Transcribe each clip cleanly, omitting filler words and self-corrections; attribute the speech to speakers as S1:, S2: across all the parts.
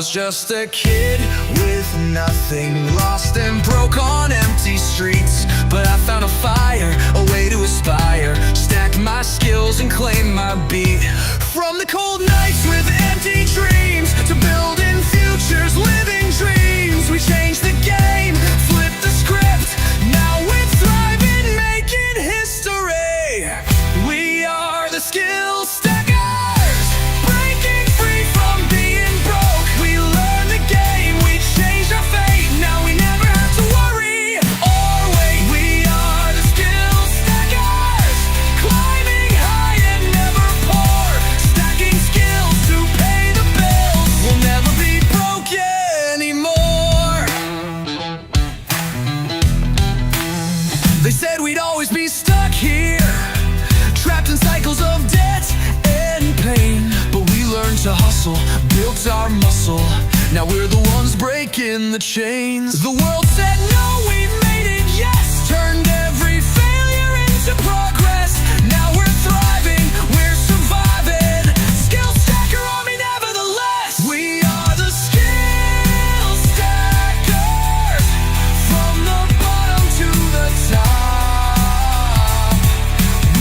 S1: was just a kid with nothing, lost and broke on empty streets. But I found a fire, a way to aspire, stacked my skills and claimed my beat. From the cold nights with empty dreams to building futures, living dreams. We changed the game, flipped the script. Now we're thriving, making history. We are the skill stackers, breaking free from being broke. We learned the game, we changed our fate. Now we never have to worry or wait. We are the skill stackers, climbing high and never poor, stacking skills to pay the bills. We'll never be broke anymore. They said we'd always be stuck here, trapped in cycles of debt and pain. But we learned to hustle, built our muscle. Now we're the ones breaking the chains. The world said no, we made it yes, turned every failure into progress. Now we're thriving, we're surviving. Skill stacker army nevertheless. We are the skill stackers, from the bottom to the top.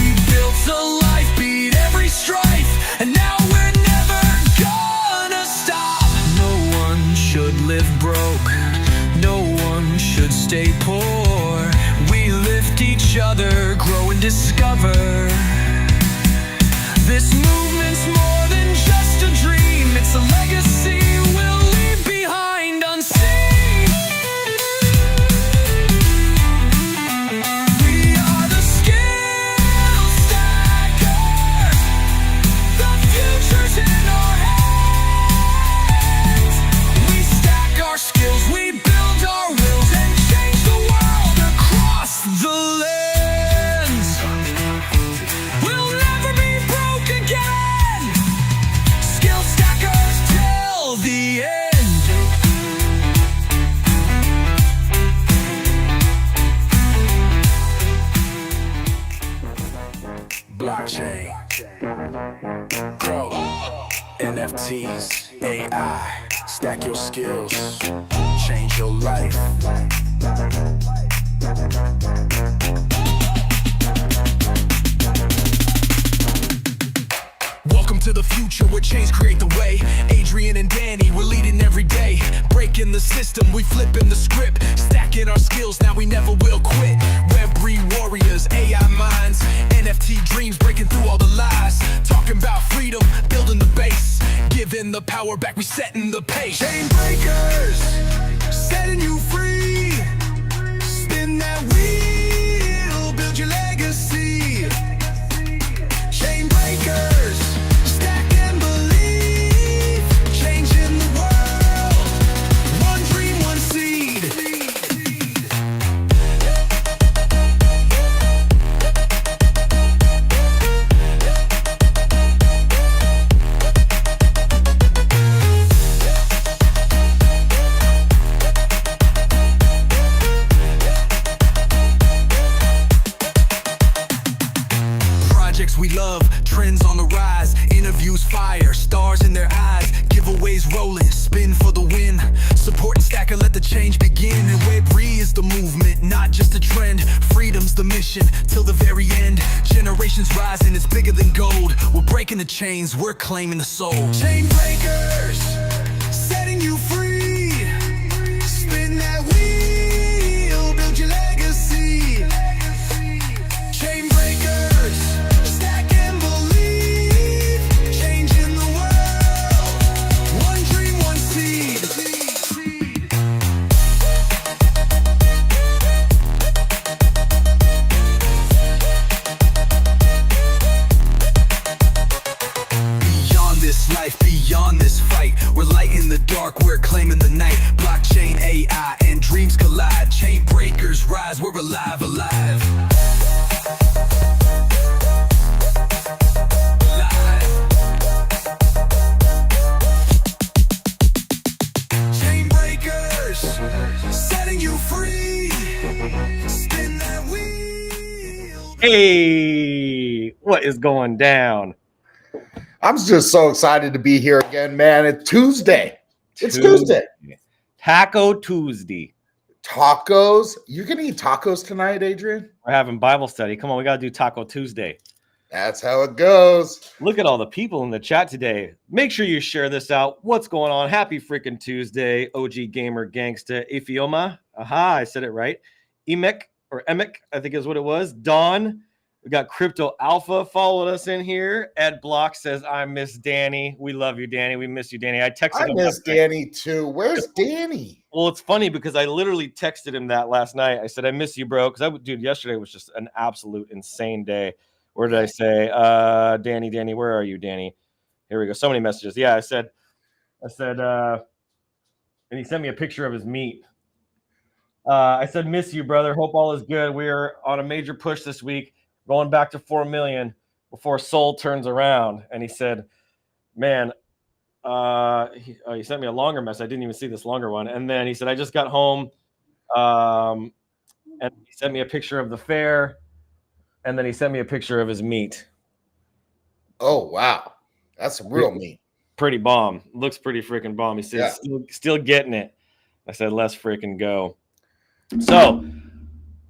S1: We built a life, beat every strife, and now we're never gonna stop. No one should live broke, no one should stay poor. We lift each other, grow and discover. This movement's more than just a dream, it's a legacy we'll leave behind unseen. We are the skill stackers, the future's in our hands. We stack our skills, we build our wills, and change the world across the lands. We'll never be broke again. Skill stackers till the end.
S2: Blockchain, grow, NFTs, AI, stack your skills, change your life. Welcome to the future where chains create the way. Adrian and Danny, we're leading every day. Breaking the system, we flipping the script. Stacking our skills, now we never will quit. Web3 warriors, AI minds, NFT dreams, breaking through all the lies. Talking about freedom, building the base. Giving the power back, we setting the pace.
S1: Chain breakers, setting you free. Spin that wheel, build your legacy. Chain breakers, stack and believe, changing the world, one dream, one seed. Projects we love, trends on the rise, interviews fire, stars in their eyes, giveaways rolling, spin for the win. Support and stacker, let the change begin. And Web3 is the movement, not just a trend. Freedom's the mission, till the very end. Generations rising, it's bigger than gold. We're breaking the chains, we're claiming the soul. Chain breakers, setting you free. Spin that wheel, build your legacy. Chain breakers, stack and believe, changing the world, one dream, one seed. Beyond this life, beyond this fight, we're lighting the dark, we're claiming the night. Blockchain, AI, and dreams collide. Chain breakers rise, we're alive, alive. Chain breakers, setting you free. Spin that wheel.
S3: Hey, what is going down?
S4: I'm just so excited to be here again, man. It's Tuesday. It's Tuesday.
S3: Taco Tuesday.
S4: Tacos. You can eat tacos tonight, Adrian?
S3: We're having Bible study. Come on, we got to do Taco Tuesday.
S4: That's how it goes.
S3: Look at all the people in the chat today. Make sure you share this out. What's going on? Happy freaking Tuesday. OG Gamer Gangsta. Ifioma. Aha, I said it right. Emek, I think is what it was. Dawn. We got Crypto Alpha followed us in here. Ed Block says, I miss Danny. We love you, Danny. We miss you, Danny. I texted him.
S4: I miss Danny too. Where's Danny?
S3: Well, it's funny because I literally texted him that last night. I said, I miss you, bro. Because dude, yesterday was just an absolute insane day. Where did I say? Danny, where are you, Danny? Here we go. So many messages. Yeah, I said, and he sent me a picture of his meat. I said, miss you, brother. Hope all is good. We are on a major push this week, going back to 4 million before Soul turns around. And he said, man, he sent me a longer message. I didn't even see this longer one. And then he said, I just got home. And he sent me a picture of the fair. And then he sent me a picture of his meat.
S4: Oh, wow. That's some real meat.
S3: Pretty bomb. Looks pretty freaking bomb. He says, still getting it. I said, let's freaking go. So,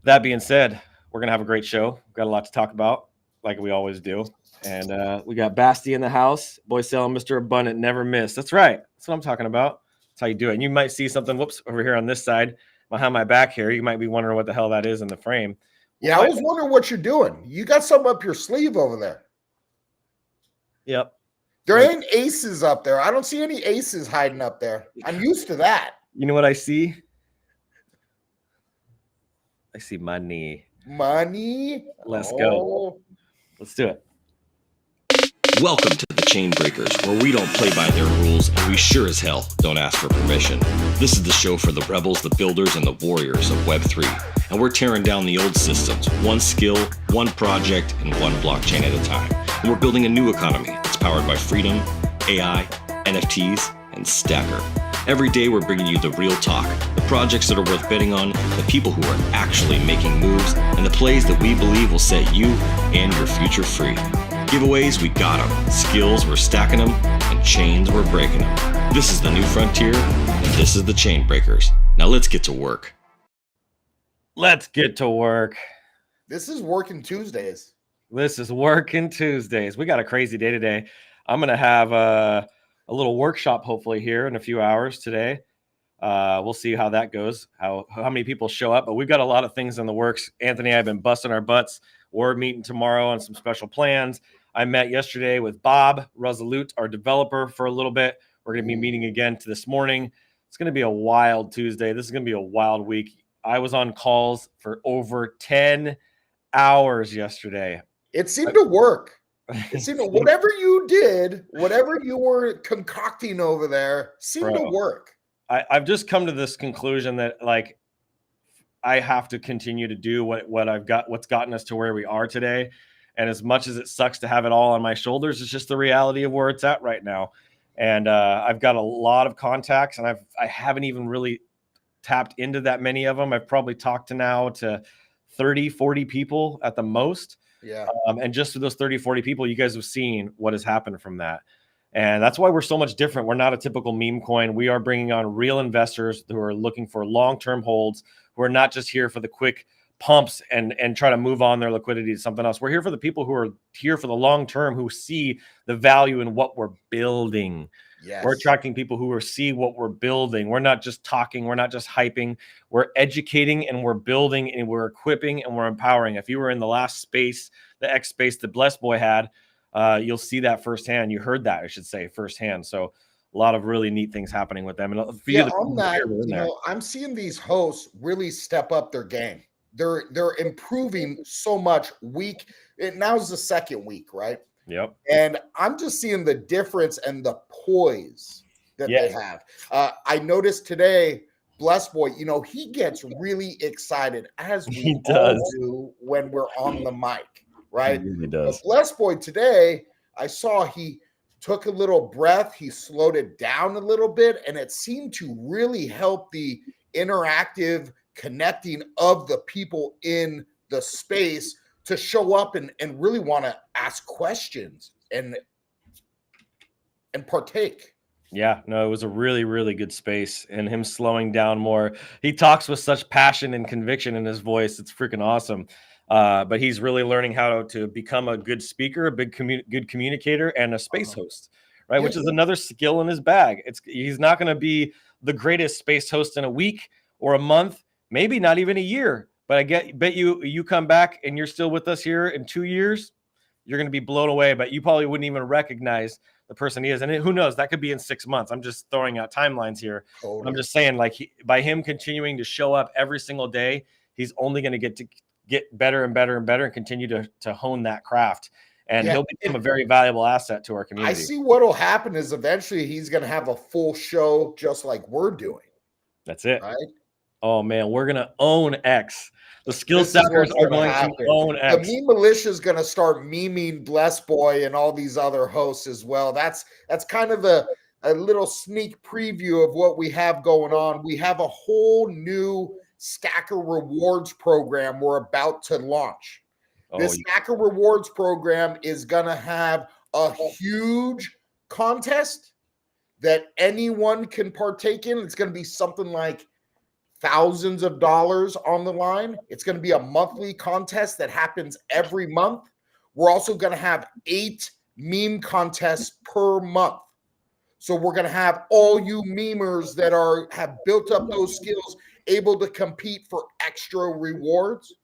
S3: that being said, we're going to have a great show. We've got a lot to talk about, like we always do. And we got Basti in the house. Boysel, Mr. Abundant, never miss. That's right. That's what I'm talking about. That's how you do it. And you might see something, whoops, over here on this side, behind my back here. You might be wondering what the hell that is in the frame.
S4: Yeah, I was wondering what you're doing. You got something up your sleeve over there.
S3: Yep.
S4: There ain't aces up there. I don't see any aces hiding up there. I'm used to that.
S3: You know what I see? I see money.
S4: Money?
S3: Let's go. Let's do it.
S5: Welcome to the Chain Breakers, where we don't play by their rules, and we sure as hell don't ask for permission. This is the show for the rebels, the builders, and the warriors of Web3. And we're tearing down the old systems, one skill, one project, and one blockchain at a time. And we're building a new economy that's powered by freedom, AI, NFTs, and Stacker. Every day we're bringing you the real talk, the projects that are worth betting on, the people who are actually making moves, and the plays that we believe will set you and your future free. Giveaways, we got them. Skills, we're stacking them. And chains, we're breaking them. This is the new frontier, and this is the Chain Breakers. Now let's get to work.
S3: Let's get to work.
S4: This is Working Tuesdays.
S3: This is Working Tuesdays. We got a crazy day today. I'm going to have a little workshop hopefully here in a few hours today. We'll see how that goes, how many people show up. But we've got a lot of things in the works. Anthony and I have been busting our butts. We're meeting tomorrow on some special plans. I met yesterday with Bob Resolute, our developer, for a little bit. We're going to be meeting again this morning. It's going to be a wild Tuesday. This is going to be a wild week. I was on calls for over 10 hours yesterday.
S4: It seemed to work. It seemed to, whatever you did, whatever you were concocting over there, seemed to work.
S3: I've just come to this conclusion that like I have to continue to do what's gotten us to where we are today. And as much as it sucks to have it all on my shoulders, it's just the reality of where it's at right now. And I've got a lot of contacts, and I haven't even really tapped into that many of them. I've probably talked to 30, 40 people at the most.
S4: Yeah.
S3: And just to those 30, 40 people, you guys have seen what has happened from that. And that's why we're so much different. We're not a typical meme coin. We are bringing on real investors who are looking for long-term holds, who are not just here for the quick pumps and try to move on their liquidity to something else. We're here for the people who are here for the long term, who see the value in what we're building.
S4: Yes.
S3: We're attracting people who see what we're building. We're not just talking. We're not just hyping. We're educating, and we're building, and we're equipping, and we're empowering. If you were in the last space, the X space that Blessed Boy had, you'll see that firsthand. You heard that, I should say, firsthand. So a lot of really neat things happening with them. And for
S4: on that, I'm seeing these hosts really step up their game. They're improving so much week. Now's the second week, right?
S3: Yep.
S4: And I'm just seeing the difference and the poise that they have. I noticed today, Blessed Boy, he gets really excited, as we all do when we're on the mic, right?
S3: He really does.
S4: But Blessed Boy today, I saw he took a little breath, he slowed it down a little bit, and it seemed to really help the interactive connecting of the people in the space to show up and really want to ask questions and partake.
S3: Yeah, no, it was a really, really good space, and him slowing down more. He talks with such passion and conviction in his voice. It's freaking awesome. But he's really learning how to become a good speaker, a good communicator, and a space host, right?
S4: Yeah.
S3: Which is another skill in his bag. He's not going to be the greatest space host in a week or a month, maybe not even a year. But bet you come back and you're still with us here in 2 years, you're going to be blown away. But you probably wouldn't even recognize the person he is. And who knows, that could be in 6 months. I'm just throwing out timelines here. But I'm just saying, like, by him continuing to show up every single day, he's only going to get better and better and better and continue to hone that craft. And
S4: Yeah.
S3: he'll become a very valuable asset to our
S4: I
S3: community.
S4: see what'll happen is eventually he's going to have a full show just like we're doing.
S3: That's it.
S4: Right?
S3: Oh man, we're gonna own X. The skill
S4: This is
S3: stackers
S4: what's
S3: are going
S4: happen.
S3: to own
S4: The
S3: X.
S4: meme militia is going to start memeing Bless Boy and all these other hosts as well. That's kind of a little sneak preview of what we have going on. We have a whole new Stacker Rewards program we're about to launch. This Stacker Rewards program is going to have a huge contest that anyone can partake in. It's going to be something like thousands of dollars on the line. It's going to be a monthly contest that happens every month. We're also going to have 8 meme contests per month. So we're going to have all you memers that have built up those skills able to compete for extra rewards.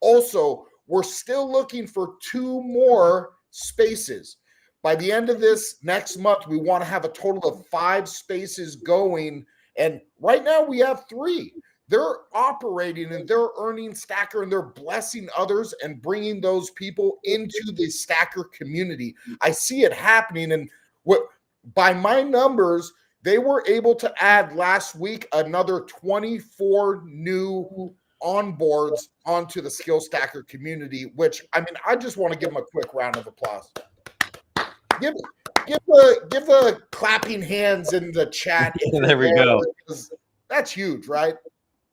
S4: Also, we're still looking for 2 more spaces. By the end of this next month, we want to have a total of 5 spaces going. And right now we have 3. They're operating and they're earning Stacker and they're blessing others and bringing those people into the Stacker community. I see it happening. And by my numbers, they were able to add last week another 24 new onboards onto the Skill Stacker community, which, I mean, I just want to give them a quick round of applause. Give the clapping hands in the chat.
S3: There we go.
S4: That's huge, right?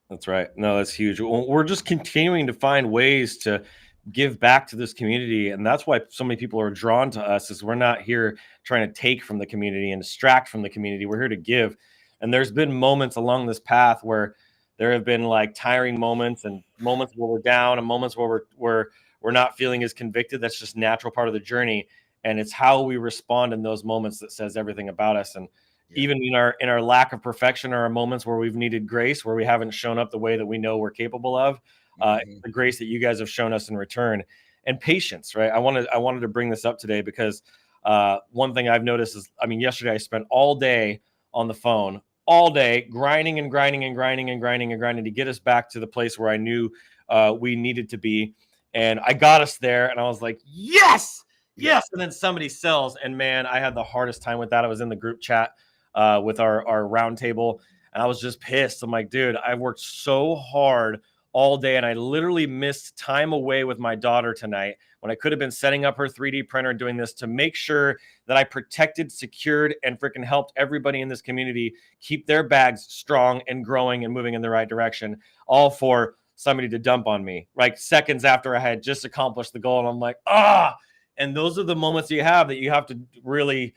S3: That's right. No, that's huge. We're just continuing to find ways to give back to this community, and that's why so many people are drawn to us. Is we're not here trying to take from the community and distract from the community. We're here to give. And there's been moments along this path where there have been like tiring moments and moments where we're down and moments where we're not feeling as convicted. That's just natural part of the journey. And it's how we respond in those moments that says everything about us. And even in our lack of perfection, are moments where we've needed grace, where we haven't shown up the way that we know we're capable of. The grace that you guys have shown us in return, and patience. Right. I wanted to bring this up today because one thing I've noticed is, I mean, yesterday I spent all day on the phone, all day grinding to get us back to the place where I knew we needed to be, and I got us there, and I was like, yes. And then somebody sells, and man, I had the hardest time with that. I was in the group chat with our roundtable, and I was just pissed. I'm like, dude, I worked so hard all day, and I literally missed time away with my daughter tonight when I could have been setting up her 3D printer, doing this to make sure that I protected, secured, and freaking helped everybody in this community keep their bags strong and growing and moving in the right direction, all for somebody to dump on me, like seconds after I had just accomplished the goal. And I'm like, and those are the moments you have to really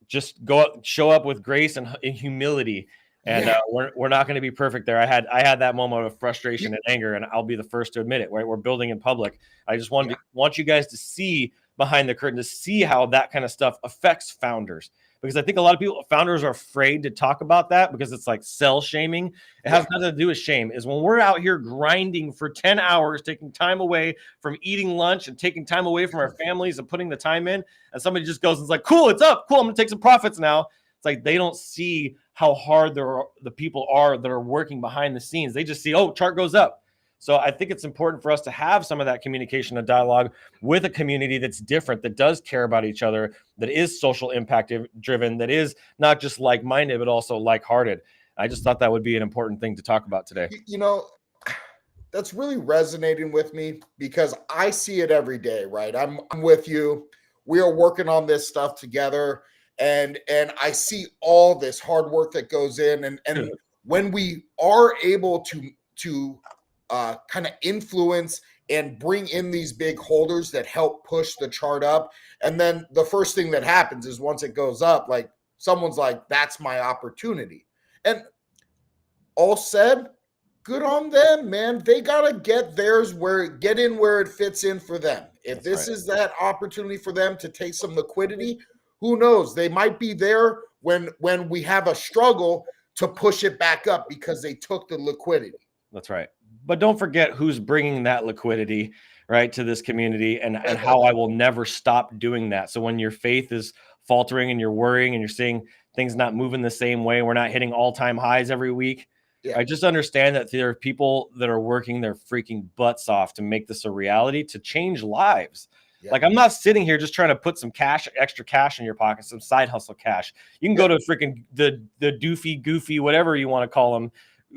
S3: just show up with grace and humility. And we're not going to be perfect there. I had that moment of frustration and anger, and I'll be the first to admit it. Right, we're building in public. I just want you guys to see behind the curtain, to see how that kind of stuff affects founders, because I think a lot of founders are afraid to talk about that because it's like cell shaming. It has nothing to do with shame. Is when we're out here grinding for 10 hours, taking time away from eating lunch and taking time away from our families and putting the time in, and somebody just goes and is like, cool, it's up, cool, I'm gonna take some profits now. It's like they don't see how hard the people are that are working behind the scenes. They just see, oh, chart goes up. So I think it's important for us to have some of that communication and dialogue with a community that's different, that does care about each other, that is social impact driven, that is not just like-minded, but also like-hearted. I just thought that would be an important thing to talk about today.
S4: You know, that's really resonating with me because I see it every day, right? I'm with you. We are working on this stuff together. And I see all this hard work that goes in, and when we are able to kind of influence and bring in these big holders that help push the chart up, and then the first thing that happens is once it goes up, like someone's like, that's my opportunity. And all said, good on them, man. They gotta get theirs get in where it fits in for them. If this is that opportunity for them to take some liquidity, who knows? They might be there when we have a struggle to push it back up because they took the liquidity.
S3: That's right. But don't forget who's bringing that liquidity, right, to this community, and how I will never stop doing that. So when your faith is faltering and you're worrying and you're seeing things not moving the same way, we're not hitting all-time highs every week. Yeah. I just understand that there are people that are working their freaking butts off to make this a reality, to change lives. Yeah. Like, I'm not sitting here just trying to put some extra cash in your pocket, some side hustle cash. You can go to freaking the doofy, goofy, whatever you want to call them,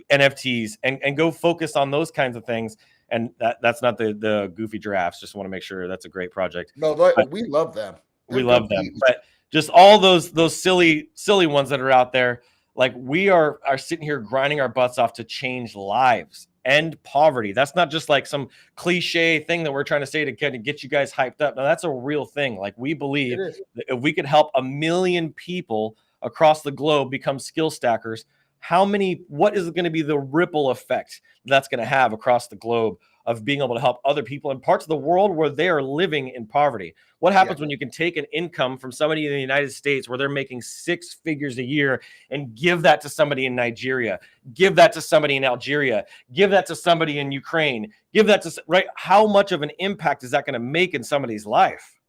S3: NFTs, and go focus on those kinds of things. And that's not the goofy giraffes. Just want to make sure that's a great project.
S4: No, we love them.
S3: We love them. But just all those silly ones that are out there. Like, we are sitting here grinding our butts off to change lives, end poverty. That's not just like some cliche thing that we're trying to say to kind of get you guys hyped up. No, that's a real thing. Like, we believe that if we could help 1 million people across the globe become skill stackers, what is going to be the ripple effect that's going to have across the globe of being able to help other people in parts of the world where they are living in poverty? What happens when you can take an income from somebody in the United States where they're making 6 figures a year and give that to somebody in Nigeria, give that to somebody in Algeria, give that to somebody in Ukraine, give that to, right? How much of an impact is that going to make in somebody's life?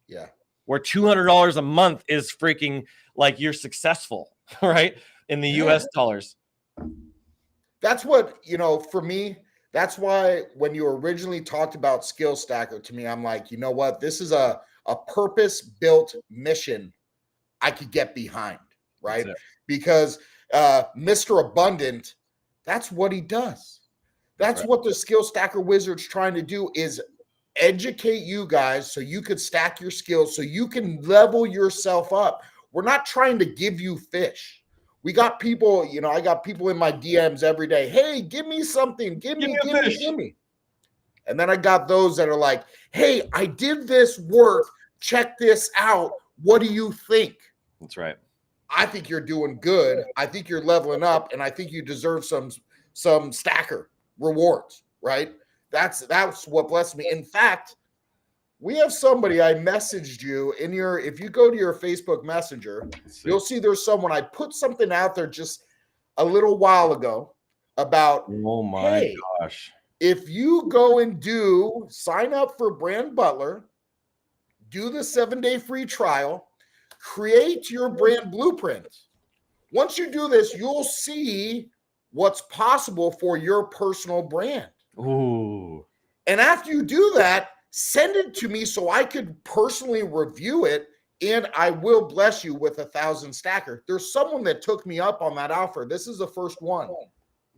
S3: Yeah. Where $200 a month is freaking like you're successful, right? In the US dollars.
S4: That's what, for me, that's why when you originally talked about Skill Stacker to me, I'm like, you know what? This is a purpose-built mission I could get behind, right? Because Mr. Abundant, that's what he does. That's what the Skill Stacker Wizard's trying to do, is educate you guys so you could stack your skills, so you can level yourself up. We're not trying to give you fish. We got people, I got people in my DMs every day. Hey, give me something. Give me. And then I got those that are like, hey, I did this work. Check this out. What do you think?
S3: That's right.
S4: I think you're doing good. I think you're leveling up, and I think you deserve some stacker rewards, right? That's what blessed me. In fact, we have somebody, I messaged you if you go to your Facebook Messenger, you'll see there's someone, I put something out there just a little while ago about,
S3: oh my gosh,
S4: if you go and sign up for Brand Butler, do the 7-day free trial, create your brand blueprint. Once you do this, you'll see what's possible for your personal brand.
S3: Ooh.
S4: And after you do that, send it to me so I could personally review it, and I will bless you with 1,000 stacker. There's someone that took me up on that offer. This is the first one.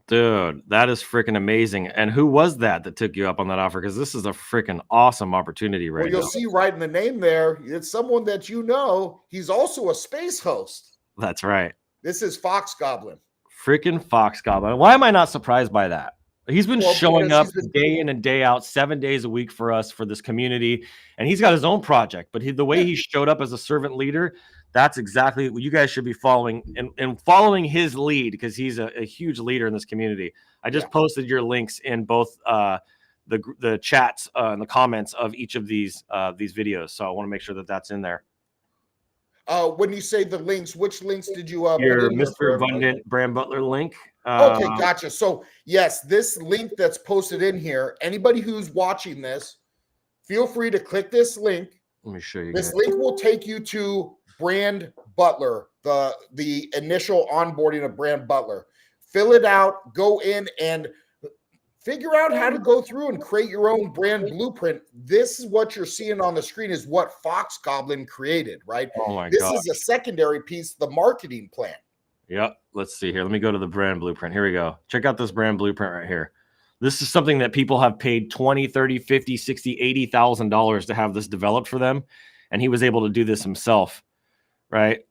S3: Dude, that is freaking amazing. And who was that took you up on that offer? Because this is a freaking awesome opportunity right now.
S4: You'll see right in the name there, it's someone that you know. He's also a space host.
S3: That's right.
S4: This is Fox Goblin.
S3: Freaking Fox Goblin. Why am I not surprised by that? He's been showing up day in and day out, 7 days a week for us, for this community. And he's got his own project. But the way he showed up as a servant leader, that's exactly what you guys should be following, and following his lead, because he's a huge leader in this community. I just posted your links in both the chats and the comments of each of these videos. So I want to make sure that that's in there.
S4: When you say the links, which links did you
S3: your Mr. Abundant Brand Butler link?
S4: Okay, gotcha. So yes, this link that's posted in here, anybody who's watching this, feel free to click this link.
S3: Let me show you.
S4: This link will take you to Brand Butler, the initial onboarding of Brand Butler. Fill it out, go in and figure out how to go through and create your own brand blueprint. This is what you're seeing on the screen, is what Fox Goblin created, right?
S3: Oh my God.
S4: This is a secondary piece, the marketing plan.
S3: Yep. Let's see here. Let me go to the brand blueprint. Here we go. Check out this brand blueprint right here. This is something that people have paid $20, $30, $50, $60, $80,000 to have this developed for them. And he was able to do this himself, right?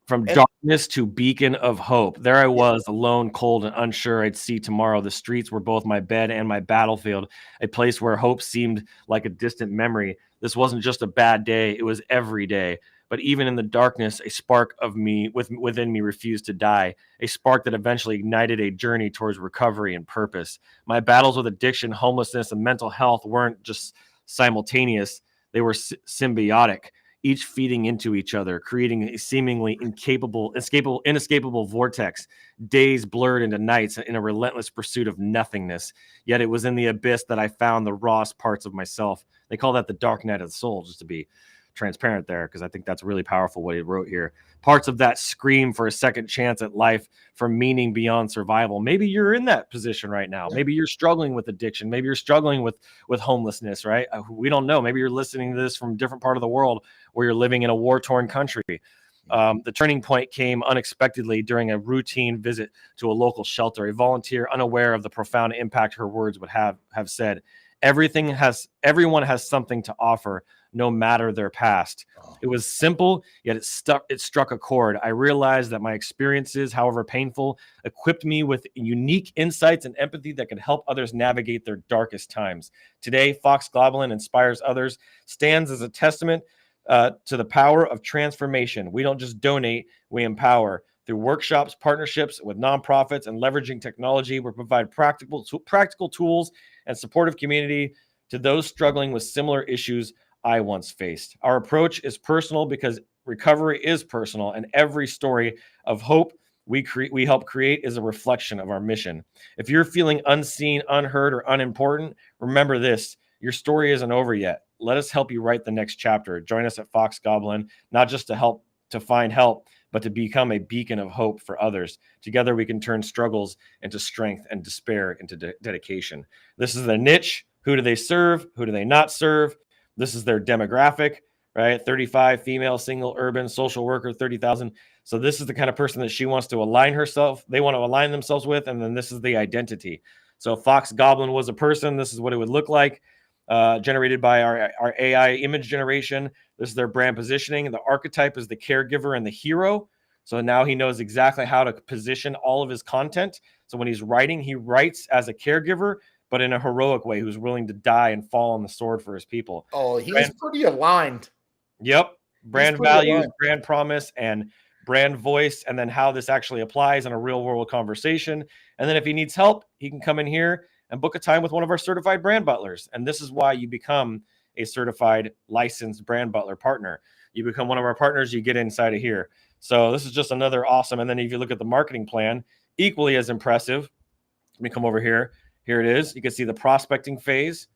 S3: From darkness to beacon of hope. There I was, alone, cold, and unsure I'd see tomorrow. The streets were both my bed and my battlefield, a place where hope seemed like a distant memory. This wasn't just a bad day. It was every day. But even in the darkness, a spark of me within me refused to die, a spark that eventually ignited a journey towards recovery and purpose. My battles with addiction, homelessness, and mental health weren't just simultaneous, they were symbiotic, each feeding into each other, creating a seemingly inescapable vortex, days blurred into nights in a relentless pursuit of nothingness. Yet it was in the abyss that I found the rawest parts of myself. They call that the dark night of the soul, just to be transparent there, because I think that's really powerful what he wrote here. Parts of that scream for a second chance at life, for meaning beyond survival. Maybe you're in that position right now. Maybe you're struggling with addiction. Maybe you're struggling with homelessness, right? We don't know. Maybe you're listening to this from a different part of the world where you're living in a war-torn country. The turning point came unexpectedly during a routine visit to a local shelter. A volunteer, unaware of the profound impact her words would have said, everyone has something to offer, no matter their past. It was simple, yet it struck a chord. I realized that my experiences, however painful, equipped me with unique insights and empathy that could help others navigate their darkest times. Today, Fox Goblin inspires others, stands as a testament to the power of transformation. We don't just donate, we empower. Through workshops, partnerships with nonprofits, and leveraging technology, we provide practical tools and supportive community to those struggling with similar issues I once faced. Our approach is personal because recovery is personal, and every story of hope we help create is a reflection of our mission. If you're feeling unseen, unheard, or unimportant, remember this: your story isn't over yet. Let us help you write the next chapter. Join us at Fox Goblin, not just to find help, but to become a beacon of hope for others. Together, we can turn struggles into strength and despair into dedication. This is the niche. Who do they serve? Who do they not serve? This is their demographic, right? 35, female, single, urban, social worker, 30,000. So this is the kind of person that she wants to they want to align themselves with, and then this is the identity. So Fox Goblin was a person. This is what it would look like, generated by our AI image generation. This is their brand positioning. The archetype is the caregiver and the hero. So now he knows exactly how to position all of his content. So when he's writing, he writes as a caregiver, but in a heroic way, who's willing to die and fall on the sword for his people.
S4: Oh, he's pretty aligned.
S3: Yep. Brand values, brand promise, and brand voice, and then how this actually applies in a real world conversation. And then if he needs help, he can come in here and book a time with one of our certified brand butlers. And this is why you become a certified licensed brand butler partner. You become one of our partners, you get inside of here. So this is just another awesome. And then if you look at the marketing plan, equally as impressive. Let me come over here. Here it is. You can see the prospecting phase,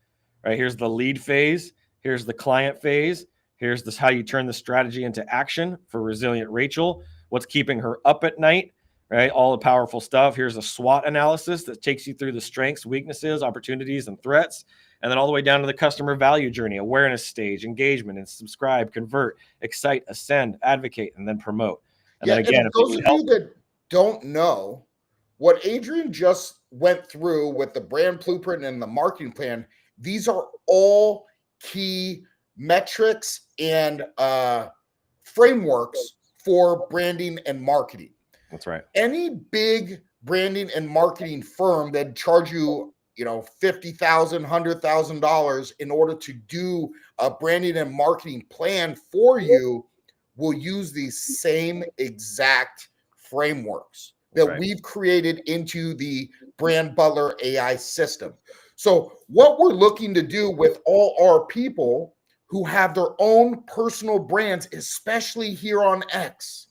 S3: right? Here's the lead phase. Here's the client phase. Here's this how you turn the strategy into action for resilient Rachel. What's keeping her up at night, right? All the powerful stuff. Here's a SWOT analysis that takes you through the strengths, weaknesses, opportunities, and threats. And then all the way down to the customer value journey, awareness stage, engagement, and subscribe, convert, excite, ascend, advocate, and then promote. And then again,
S4: and those of you that don't know, what Adrian just went through with the brand blueprint and the marketing plan, these are all key metrics and frameworks for branding and marketing.
S3: That's right.
S4: Any big branding and marketing firm that charge you, $50,000, $100,000 in order to do a branding and marketing plan for you will use these same exact frameworks that we've created into the Brand Butler AI system. So what we're looking to do with all our people who have their own personal brands, especially here on X,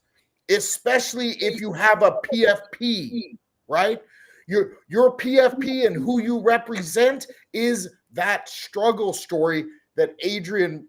S4: especially if you have a PFP, right? Your PFP and who you represent is that struggle story that Adrian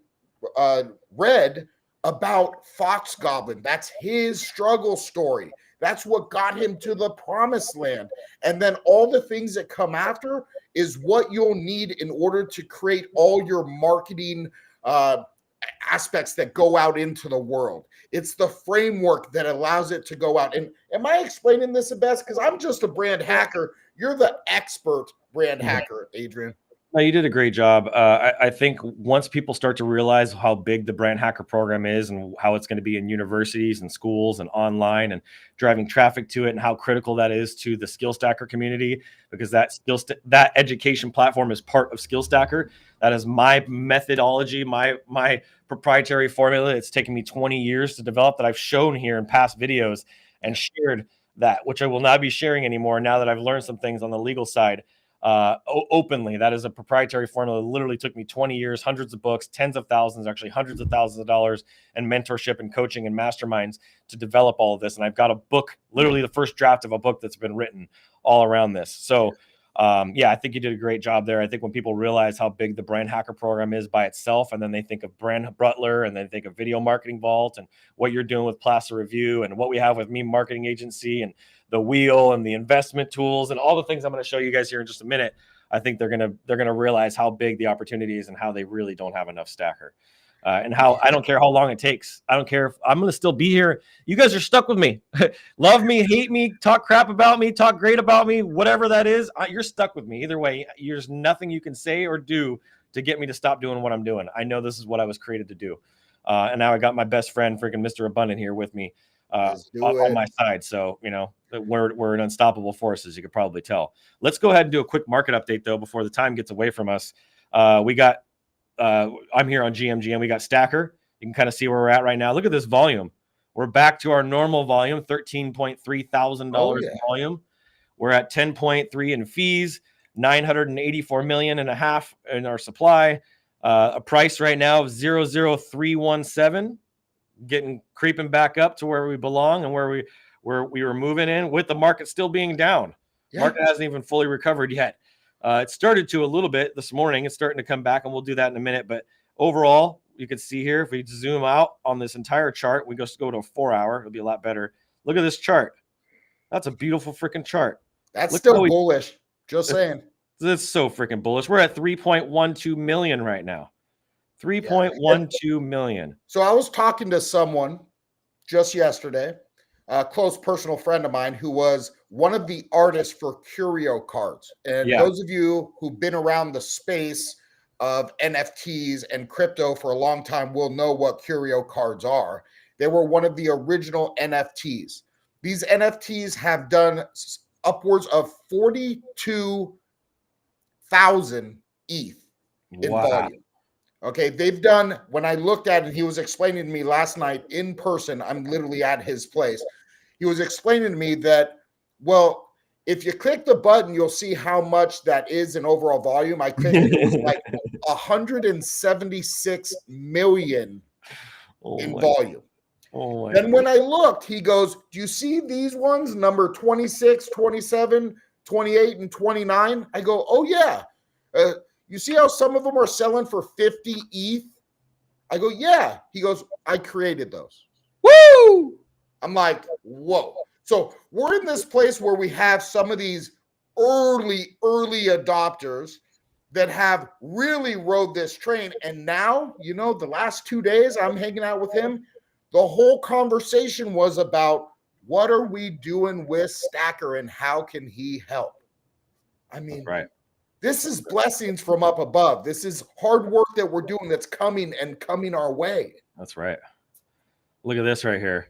S4: read about Fox Goblin. That's his struggle story. That's what got him to the promised land. And then all the things that come after is what you'll need in order to create all your marketing aspects that go out into the world. It's the framework that allows it to go out. And am I explaining this the best? Because I'm just a brand hacker. You're the expert brand hacker, Adrian.
S3: No, you did a great job. I think once people start to realize how big the brand hacker program is and how it's going to be in universities and schools and online and driving traffic to it and how critical that is to the Skill Stacker community, because that education platform is part of Skill Stacker. That is my methodology, my proprietary formula. It's taken me 20 years to develop that I've shown here in past videos and shared that, which I will not be sharing anymore now that I've learned some things on the legal side openly. That is a proprietary formula. It literally took me 20 years, hundreds of books, tens of thousands, actually hundreds of thousands of dollars, and mentorship and coaching and masterminds to develop all of this. And I've got a book, literally the first draft of a book that's been written all around this. So yeah, I think you did a great job there. I think when people realize how big the brand hacker program is by itself, and then they think of Brand Butler, and then think of Video Marketing Vault, and what you're doing with Plaza Review, and what we have with Me Marketing Agency, and the wheel, and the investment tools, and all the things I'm going to show you guys here in just a minute, I think they're gonna realize how big the opportunity is and how they really don't have enough stacker. And how I don't care how long it takes. I don't care if I'm going to still be here. You guys are stuck with me. Love me, hate me, talk crap about me, talk great about me, whatever that is. You're stuck with me. Either way, there's nothing you can say or do to get me to stop doing what I'm doing. I know this is what I was created to do. And now I got my best friend, freaking Mr. Abundant, here with me on my side. So, you know, we're an unstoppable force, as you could probably tell. Let's go ahead and do a quick market update, though, before the time gets away from us. I'm here on GMGM. We got Stacker. You can kind of see where we're at right now. Look at this volume. We're back to our normal volume, $13.3 thousand in volume. We're at 10.3 in fees, 984 million and a half in our supply. A price right now of 00317, creeping back up to where we belong and where we were moving in, with the market still being down. Yeah. Market hasn't even fully recovered yet. It started to a little bit this morning. It's starting to come back, and we'll do that in a minute. But overall, you can see here, if we zoom out on this entire chart, we just go to a 4 hour. It'll be a lot better. Look at this chart. That's a beautiful freaking chart.
S4: That's still bullish. Just saying.
S3: That's so freaking bullish. We're at 3.12 million right now. 3.12 million.
S4: So I was talking to someone just yesterday, a close personal friend of mine, who was one of the artists for curio cards. And those of you who've been around the space of NFTs and crypto for a long time will know what curio cards are. They were one of the original NFTs. These NFTs have done upwards of 42,000 ETH in volume. Okay, they've done, when I looked at it, he was explaining to me last night in person, I'm literally at his place. He was explaining to me that, well, if you click the button, you'll see how much that is in overall volume. I clicked it, it was like 176 million in volume. Then when I looked, he goes, do you see these ones, number 26, 27, 28, and 29? I go, oh, yeah. You see how some of them are selling for 50 ETH? I go, yeah. He goes, I created those. Woo! I'm like, whoa. So we're in this place where we have some of these early adopters that have really rode this train. And now, you know, the last 2 days I'm hanging out with him, the whole conversation was about what are we doing with Stacker and how can he help? I mean,
S3: right.
S4: This is blessings from up above. This is hard work that we're doing that's coming our way.
S3: That's right. Look at this right here.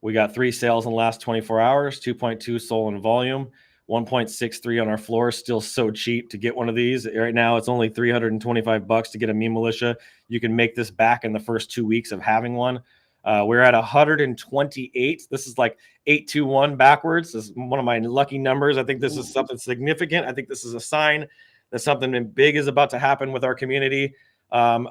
S3: We got 3 sales in the last 24 hours, 2.2 sold in volume, 1.63 on our floor. Still so cheap to get one of these. Right now, it's only $325 to get a meme militia. You can make this back in the first 2 weeks of having one. We're at 128. This is like 821 backwards. This is one of my lucky numbers. I think this is something significant. I think this is a sign that something big is about to happen with our community. I'm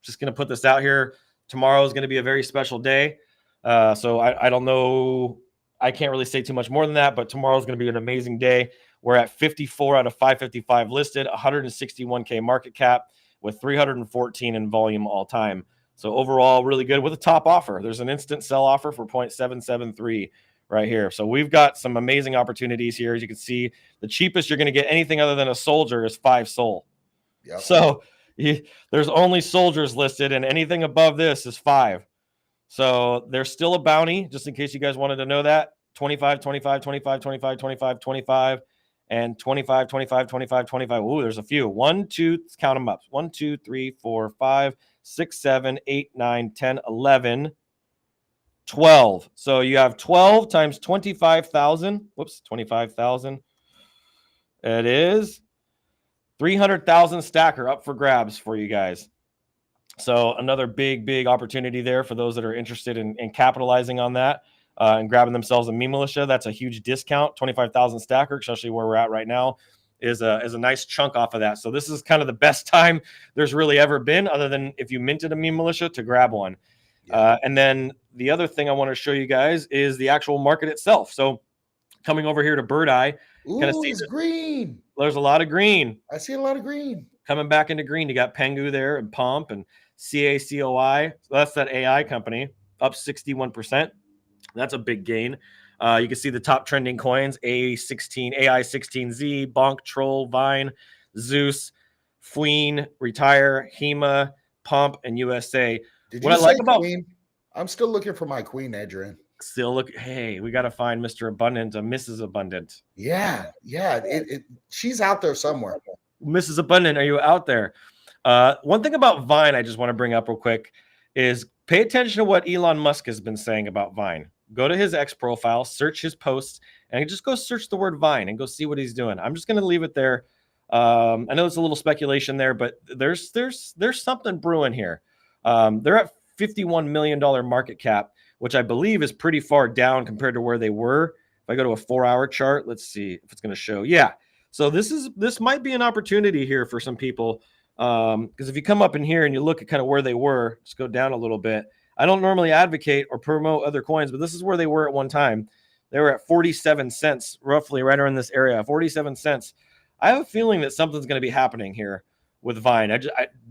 S3: just going to put this out here. Tomorrow is going to be a very special day. So I don't know. I can't really say too much more than that, but tomorrow is going to be an amazing day. We're at 54 out of 555 listed, 161K market cap with 314 in volume all time. So overall, really good with a top offer. There's an instant sell offer for 0.773 right here. So we've got some amazing opportunities here. As you can see, the cheapest you're going to get anything other than a soldier is 5 SOL. Yep. So there's only soldiers listed, and anything above this is 5. So there's still a bounty, just in case you guys wanted to know that. 25, 25, 25, 25, 25, 25. and 25, 25, 25, 25. Ooh, there's a few. 1, 2, let's count them up. 1, 2, 3, 4, 5, 6, 7, 8, 9, 10, 11, 12. So you have 12 times 25,000. Whoops, 25,000. It is 300,000 stacker up for grabs for you guys. So another big opportunity there for those that are interested in capitalizing on that and grabbing themselves a meme militia. That's a huge discount. 25,000 stacker, especially where we're at right now, is a nice chunk off of that. So this is kind of the best time there's really ever been, other than if you minted a meme militia, to grab one. Yeah. And then the other thing I want to show you guys is the actual market itself. So coming over here to Bird Eye,
S4: kind of see it's green.
S3: There's a lot of green.
S4: I see a lot of green.
S3: Coming back into green, you got Pengu there and Pump and CACOI. So that's that AI company, up 61%. That's a big gain. You can see the top trending coins: AI16Z, Bonk, Troll, Vine, Zeus, Fween, Retire, Hema, Pump, and USA.
S4: Did you say I like about Queen? I'm still looking for my Queen, Adrian.
S3: Still look. Hey, we got to find Mr. Abundant, Mrs. Abundant.
S4: Yeah. She's out there somewhere.
S3: Mrs. Abundant, are you out there? One thing about Vine I just want to bring up real quick is pay attention to what Elon Musk has been saying about Vine. Go to his X profile, search his posts, and just go search the word Vine and go see what he's doing. I'm just going to leave it there. I know it's a little speculation there, but there's something brewing here. They're at $51 million market cap, which I believe is pretty far down compared to where they were. If I go to a 4-hour chart, let's see if it's going to show. Yeah. So this might be an opportunity here for some people. Because if you come up in here and you look at kind of where they were, just go down a little bit. I don't normally advocate or promote other coins, but this is where they were at one time. They were at 47 cents, roughly right around this area, 47 cents. I have a feeling that something's going to be happening here with Vine.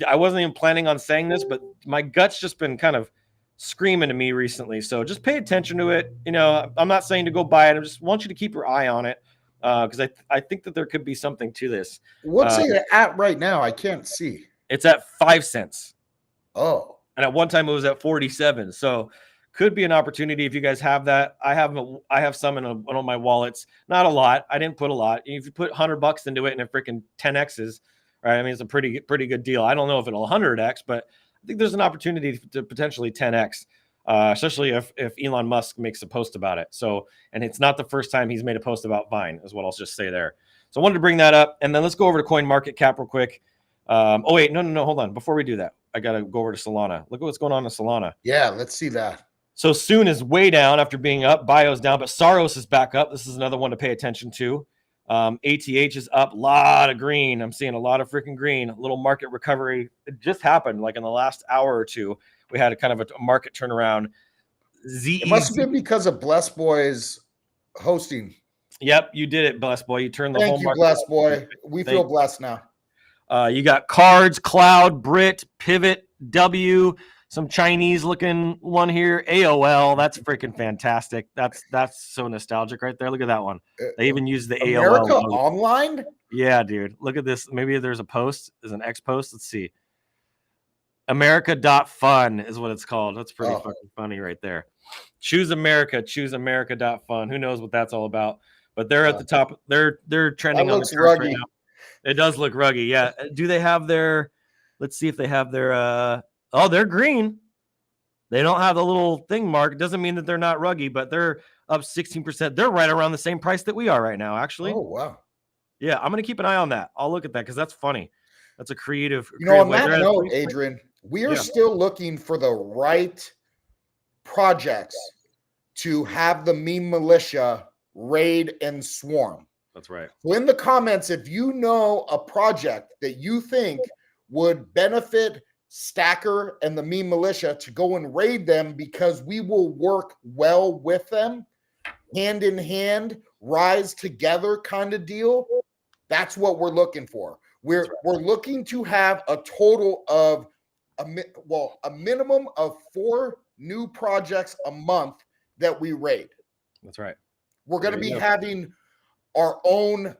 S3: I wasn't even planning on saying this, but my gut's just been kind of screaming to me recently. So just pay attention to it. You know, I'm not saying to go buy it. I just want you to keep your eye on it. Because I think that there could be something to this.
S4: What's it at right now? I can't see.
S3: It's at 5 cents.
S4: Oh.
S3: And at one time it was at 47. So could be an opportunity if you guys have that. I have some in one of my wallets. Not a lot. I didn't put a lot. If you put $100 into it and it freaking 10x's, right? I mean, it's a pretty good deal. I don't know if it'll 100x, but I think there's an opportunity to potentially 10x. Especially if Elon Musk makes a post about it. So, and it's not the first time he's made a post about Vine, is what I'll just say there. So I wanted to bring that up. And then let's go over to Coin Market Cap real quick. Oh, wait, no, hold on. Before we do that, I got to go over to Solana. Look at what's going on in Solana.
S4: Yeah, let's see that.
S3: So Soon is way down after being up. Bio's down, but Saros is back up. This is another one to pay attention to. ATH is up, a lot of green. I'm seeing a lot of freaking green. A little market recovery. It just happened like in the last hour or two. We had a kind of a market turnaround.
S4: It must have been because of Blessed Boy's hosting.
S3: Yep, you did it, Blessed Boy. You turned the whole market.
S4: Thank you, Blessed Boy. We feel blessed now.
S3: You got Cards, Cloud, Brit, Pivot, W, some Chinese looking one here. AOL, that's freaking fantastic. That's so nostalgic right there. Look at that one. They even use the
S4: America
S3: AOL logo.
S4: Online?
S3: Yeah, dude. Look at this. Maybe there's a post. There's an X post. Let's see. America.fun is what it's called. That's pretty fucking funny right there. Choose America.fun. Who knows what that's all about? But they're at the top. They're trending on the charts right now. It does look ruggy. Yeah. Do they have their, let's see if they have their, they're green. They don't have the little thing mark. It doesn't mean that they're not ruggy, but they're up 16%. They're right around the same price that we are right now, actually.
S4: Oh, wow.
S3: Yeah. I'm going to keep an eye on that. I'll look at that because that's funny. That's a creative.
S4: On that note, Adrian, we are still looking for the right projects to have the meme militia raid and swarm.
S3: That's right.
S4: So in the comments, if you know a project that you think would benefit Stacker and the meme militia, to go and raid them, because we will work well with them, hand in hand, rise together kind of deal. That's what we're looking for. We're looking to have a total of a minimum of 4 new projects a month that we raid.
S3: That's right.
S4: We're going to be having our own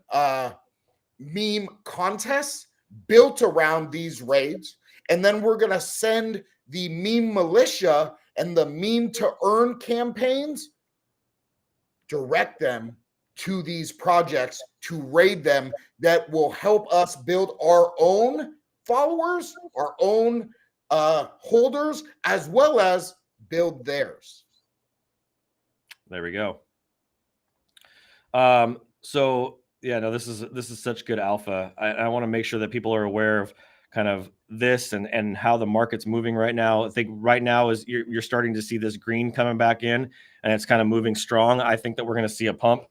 S4: meme contests built around these raids. And then we're going to send the meme militia and the meme to earn campaigns, direct them to these projects to raid them that will help us build our own followers, our own holders, as well as build theirs.
S3: There we go. So yeah, no, this is such good alpha. I want to make sure that people are aware of kind of this and how the market's moving right now. I think right now is you're starting to see this green coming back in, and it's kind of moving strong. I think that we're going to see a pump.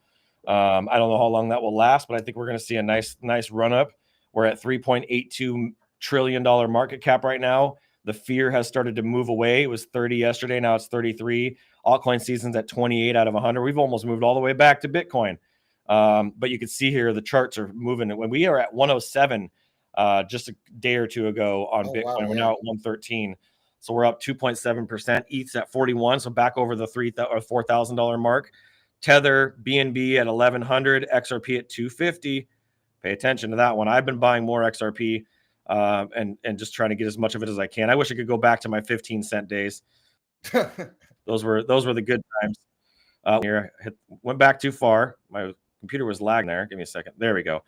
S3: I don't know how long that will last, but I think we're going to see a nice run up. We're at $3.82 trillion market cap right now. The fear has started to move away. It was 30 yesterday. Now it's 33. Altcoin season's at 28 out of 100. We've almost moved all the way back to Bitcoin. But you can see here the charts are moving. When we are at 107 just a day or two ago on Bitcoin,
S4: wow,
S3: we're now at 113. So we're up 2.7%. ETH's at 41, so back over the $4,000 mark. Tether, BNB at 1,100, XRP at 250. Pay attention to that one. I've been buying more XRP and just trying to get as much of it as I can. I wish I could go back to my 15-cent days. Those were the good times. Here, went back too far. My computer was lagging there. Give me a second. There we go.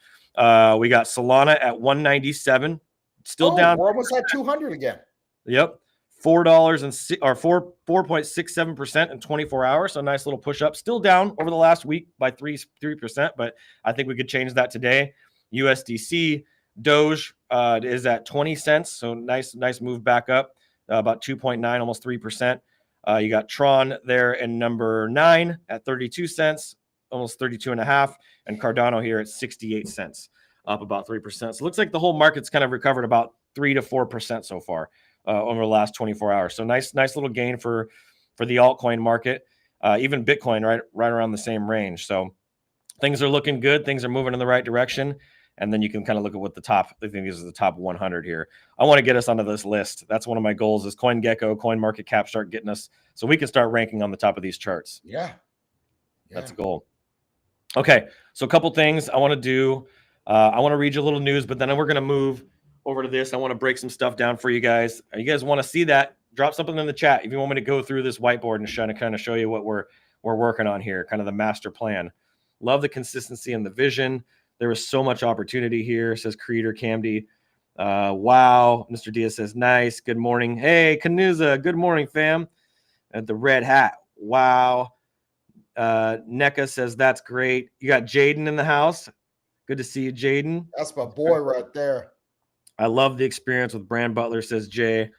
S3: We got Solana at 197, still down.
S4: We're almost at 200 again.
S3: Yep, $4.67% in 24 hours. So a nice little push up. Still down over the last week by 3%, but I think we could change that today. USDC Doge is at 20 cents, so nice move back up, about 2.9, almost 3%. You got Tron there in number 9 at 32 cents, almost 32.5, and Cardano here at 68 cents, up about 3%. So it looks like the whole market's kind of recovered about 3 to 4% so far over the last 24 hours. So nice little gain for the altcoin market. Even Bitcoin right around the same range. So things are looking good. Things are moving in the right direction. And then you can kind of look at what I think these are the top 100 here. I want to get us onto this list. That's one of my goals is CoinGecko, CoinMarketCap start getting us so we can start ranking on the top of these charts.
S4: Yeah.
S3: That's a goal. Okay, so a couple things I want to do. I want to read you a little news, but then we're going to move over to this. I want to break some stuff down for you guys. You guys want to see that? Drop something in the chat if you want me to go through this whiteboard and kind of show you what we're working on here, kind of the master plan. Love the consistency and the vision. There is so much opportunity here, says Creator Camdy. Wow. Mr. Diaz says, nice. Good morning. Hey, Kanuza. Good morning, fam. At the red hat. Wow. NECA says, that's great. You got Jaden in the house. Good to see you, Jaden.
S4: That's my boy right there.
S3: I love the experience with Brand Butler, says Jay.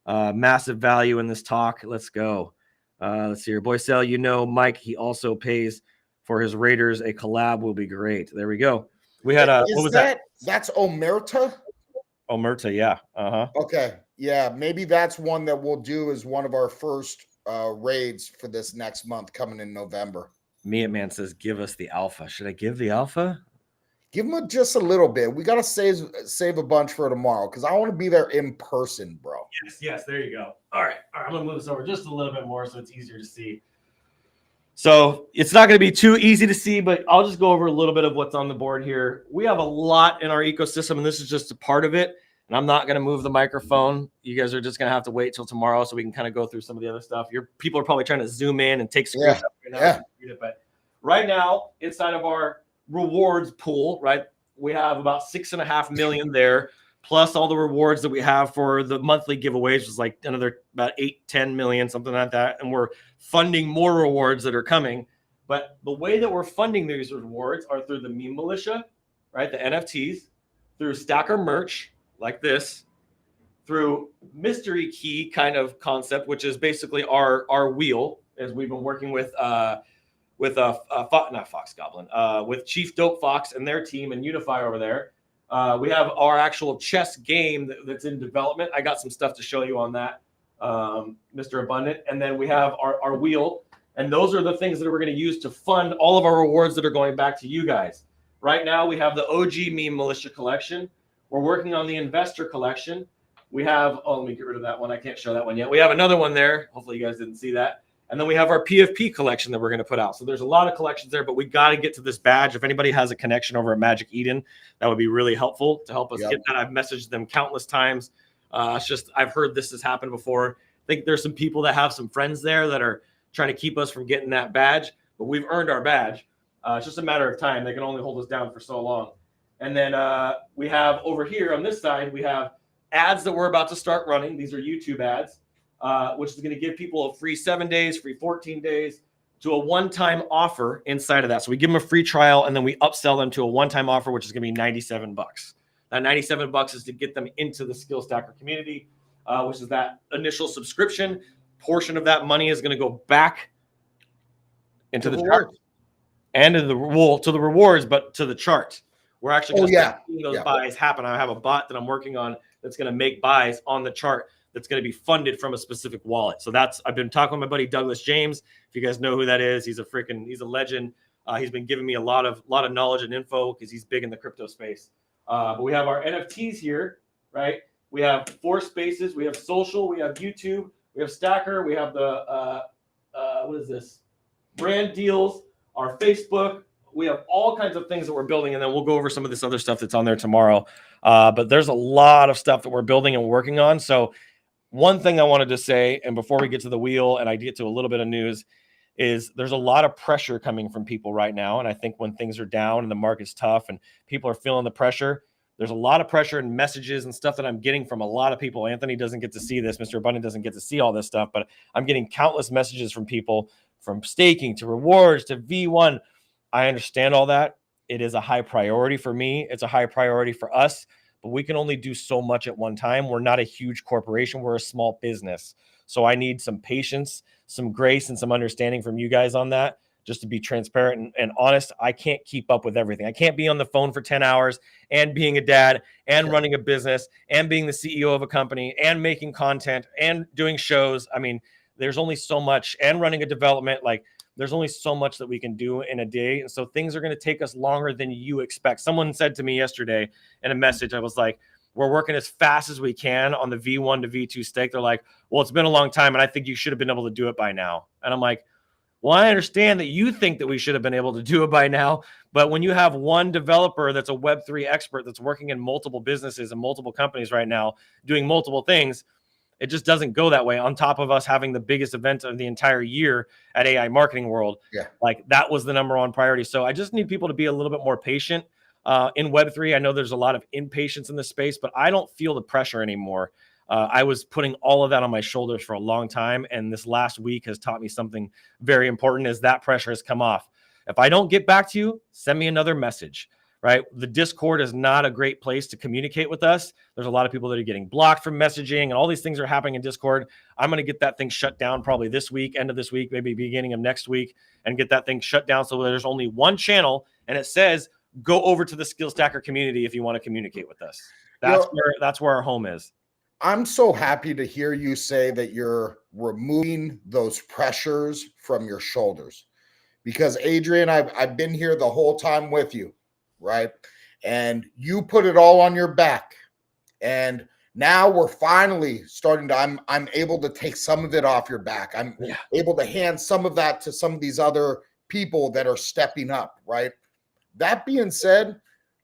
S3: Massive value in this talk. Let's go. Let's see here. Boysel, Mike, he also pays for his Raiders. A collab will be great. There we go. We had what was that?
S4: That's Omerta?
S3: Omerta, yeah. Uh-huh.
S4: Okay. Yeah, maybe that's one that we'll do as one of our first raids for this next month coming in November.
S3: Meat Man says, give us the alpha. Should I give the alpha?
S4: Give them just a little bit. We got to save a bunch for tomorrow because I want to be there in person, bro.
S3: Yes, there you go. All right. I'm going to move this over just a little bit more so it's easier to see. So it's not going to be too easy to see, but I'll just go over a little bit of what's on the board here. We have a lot in our ecosystem, and this is just a part of it. And I'm not going to move the microphone. You guys are just going to have to wait till tomorrow so we can kind of go through some of the other stuff. Your people are probably trying to zoom in and take screenshots right now. But right now, inside of our rewards pool, right, we have about 6.5 million there, plus all the rewards that we have for the monthly giveaways, which is like another about 8-10 million, something like that. And we're funding more rewards that are coming. But the way that we're funding these rewards are through the meme militia, right, the NFTs, through Stacker merch like this, through mystery key kind of concept, which is basically our wheel, as we've been working with not Fox Goblin, with Chief Dope Fox and their team and Unify over there. We have our actual chess game that's in development. I got some stuff to show you on that, Mr. Abundant. And then we have our wheel. And those are the things that we're going to use to fund all of our rewards that are going back to you guys. Right now, we have the OG Meme Militia collection. We're working on the Investor collection. We have, let me get rid of that one. I can't show that one yet. We have another one there. Hopefully you guys didn't see that. And then we have our PFP collection that we're going to put out. So there's a lot of collections there, but we got to get to this badge. If anybody has a connection over at Magic Eden, that would be really helpful to help us get that. I've messaged them countless times. It's just, I've heard this has happened before. I think there's some people that have some friends there that are trying to keep us from getting that badge, but we've earned our badge. It's just a matter of time. They can only hold us down for so long. And then we have over here on this side, we have ads that we're about to start running. These are YouTube ads, which is going to give people a free 7 days, free 14 days to a one-time offer inside of that. So we give them a free trial and then we upsell them to a one-time offer, which is going to be $97. That $97 is to get them into the Skill Stacker community, which is that initial subscription. Portion of that money is going to go back into the chart and to the rewards, but to the chart. We're actually going to start seeing those buys happen. I have a bot that I'm working on that's going to make buys on the chart that's going to be funded from a specific wallet. So I've been talking with my buddy Douglas James. If you guys know who that is, he's a legend. He's been giving me a lot of knowledge and info because he's big in the crypto space. But we have our NFTs here, right? We have 4 spaces. We have social. We have YouTube. We have Stacker. We have the what is this? Brand deals. Our Facebook. We have all kinds of things that we're building, and then we'll go over some of this other stuff that's on there tomorrow. But there's a lot of stuff that we're building and working on. So one thing I wanted to say, and before we get to the wheel and I get to a little bit of news, is there's a lot of pressure coming from people right now. And I think when things are down and the market's tough and people are feeling the pressure, there's a lot of pressure and messages and stuff that I'm getting from a lot of people. Anthony doesn't get to see this. Mr. Abundant doesn't get to see all this stuff, but I'm getting countless messages from people, from staking to rewards to V1. I understand all that. It is a high priority for me. It's a high priority for us, but we can only do so much at one time. We're not a huge corporation. We're a small business. So I need some patience, some grace, and some understanding from you guys on that, just to be transparent and honest. I can't keep up with everything. I can't be on the phone for 10 hours and being a dad and running a business and being the CEO of a company and making content and doing shows. I mean, there's only so much, and running a development. Like, there's only so much that we can do in a day. And so things are going to take us longer than you expect. Someone said to me yesterday in a message, I was like, we're working as fast as we can on the V1 to V2 stake. They're like, well, it's been a long time, and I think you should have been able to do it by now. And I'm like, well, I understand that you think that we should have been able to do it by now. But when you have one developer that's a Web3 expert that's working in multiple businesses and multiple companies right now, doing multiple things, it just doesn't go that way. On top of us having the biggest event of the entire year at AI Marketing World, like that was the number one priority. So I just need people to be a little bit more patient in Web3. I know there's a lot of impatience in this space, but I don't feel the pressure anymore. I was putting all of that on my shoulders for a long time, and this last week has taught me something very important as that pressure has come off. If I don't get back to you, send me another message. Right? The Discord is not a great place to communicate with us. There's a lot of people that are getting blocked from messaging, and all these things are happening in Discord. I'm going to get that thing shut down probably this week, end of this week, maybe beginning of next week, and get that thing shut down so there's only one channel, and it says go over to the Skill Stacker community if you want to communicate with us. That's where our home is.
S4: I'm so happy to hear you say that you're removing those pressures from your shoulders, because Adrian, I've been here the whole time with you. Right. And you put it all on your back. And now we're finally starting to, I'm able to take some of it off your back. I'm able to hand some of that to some of these other people that are stepping up. Right. That being said,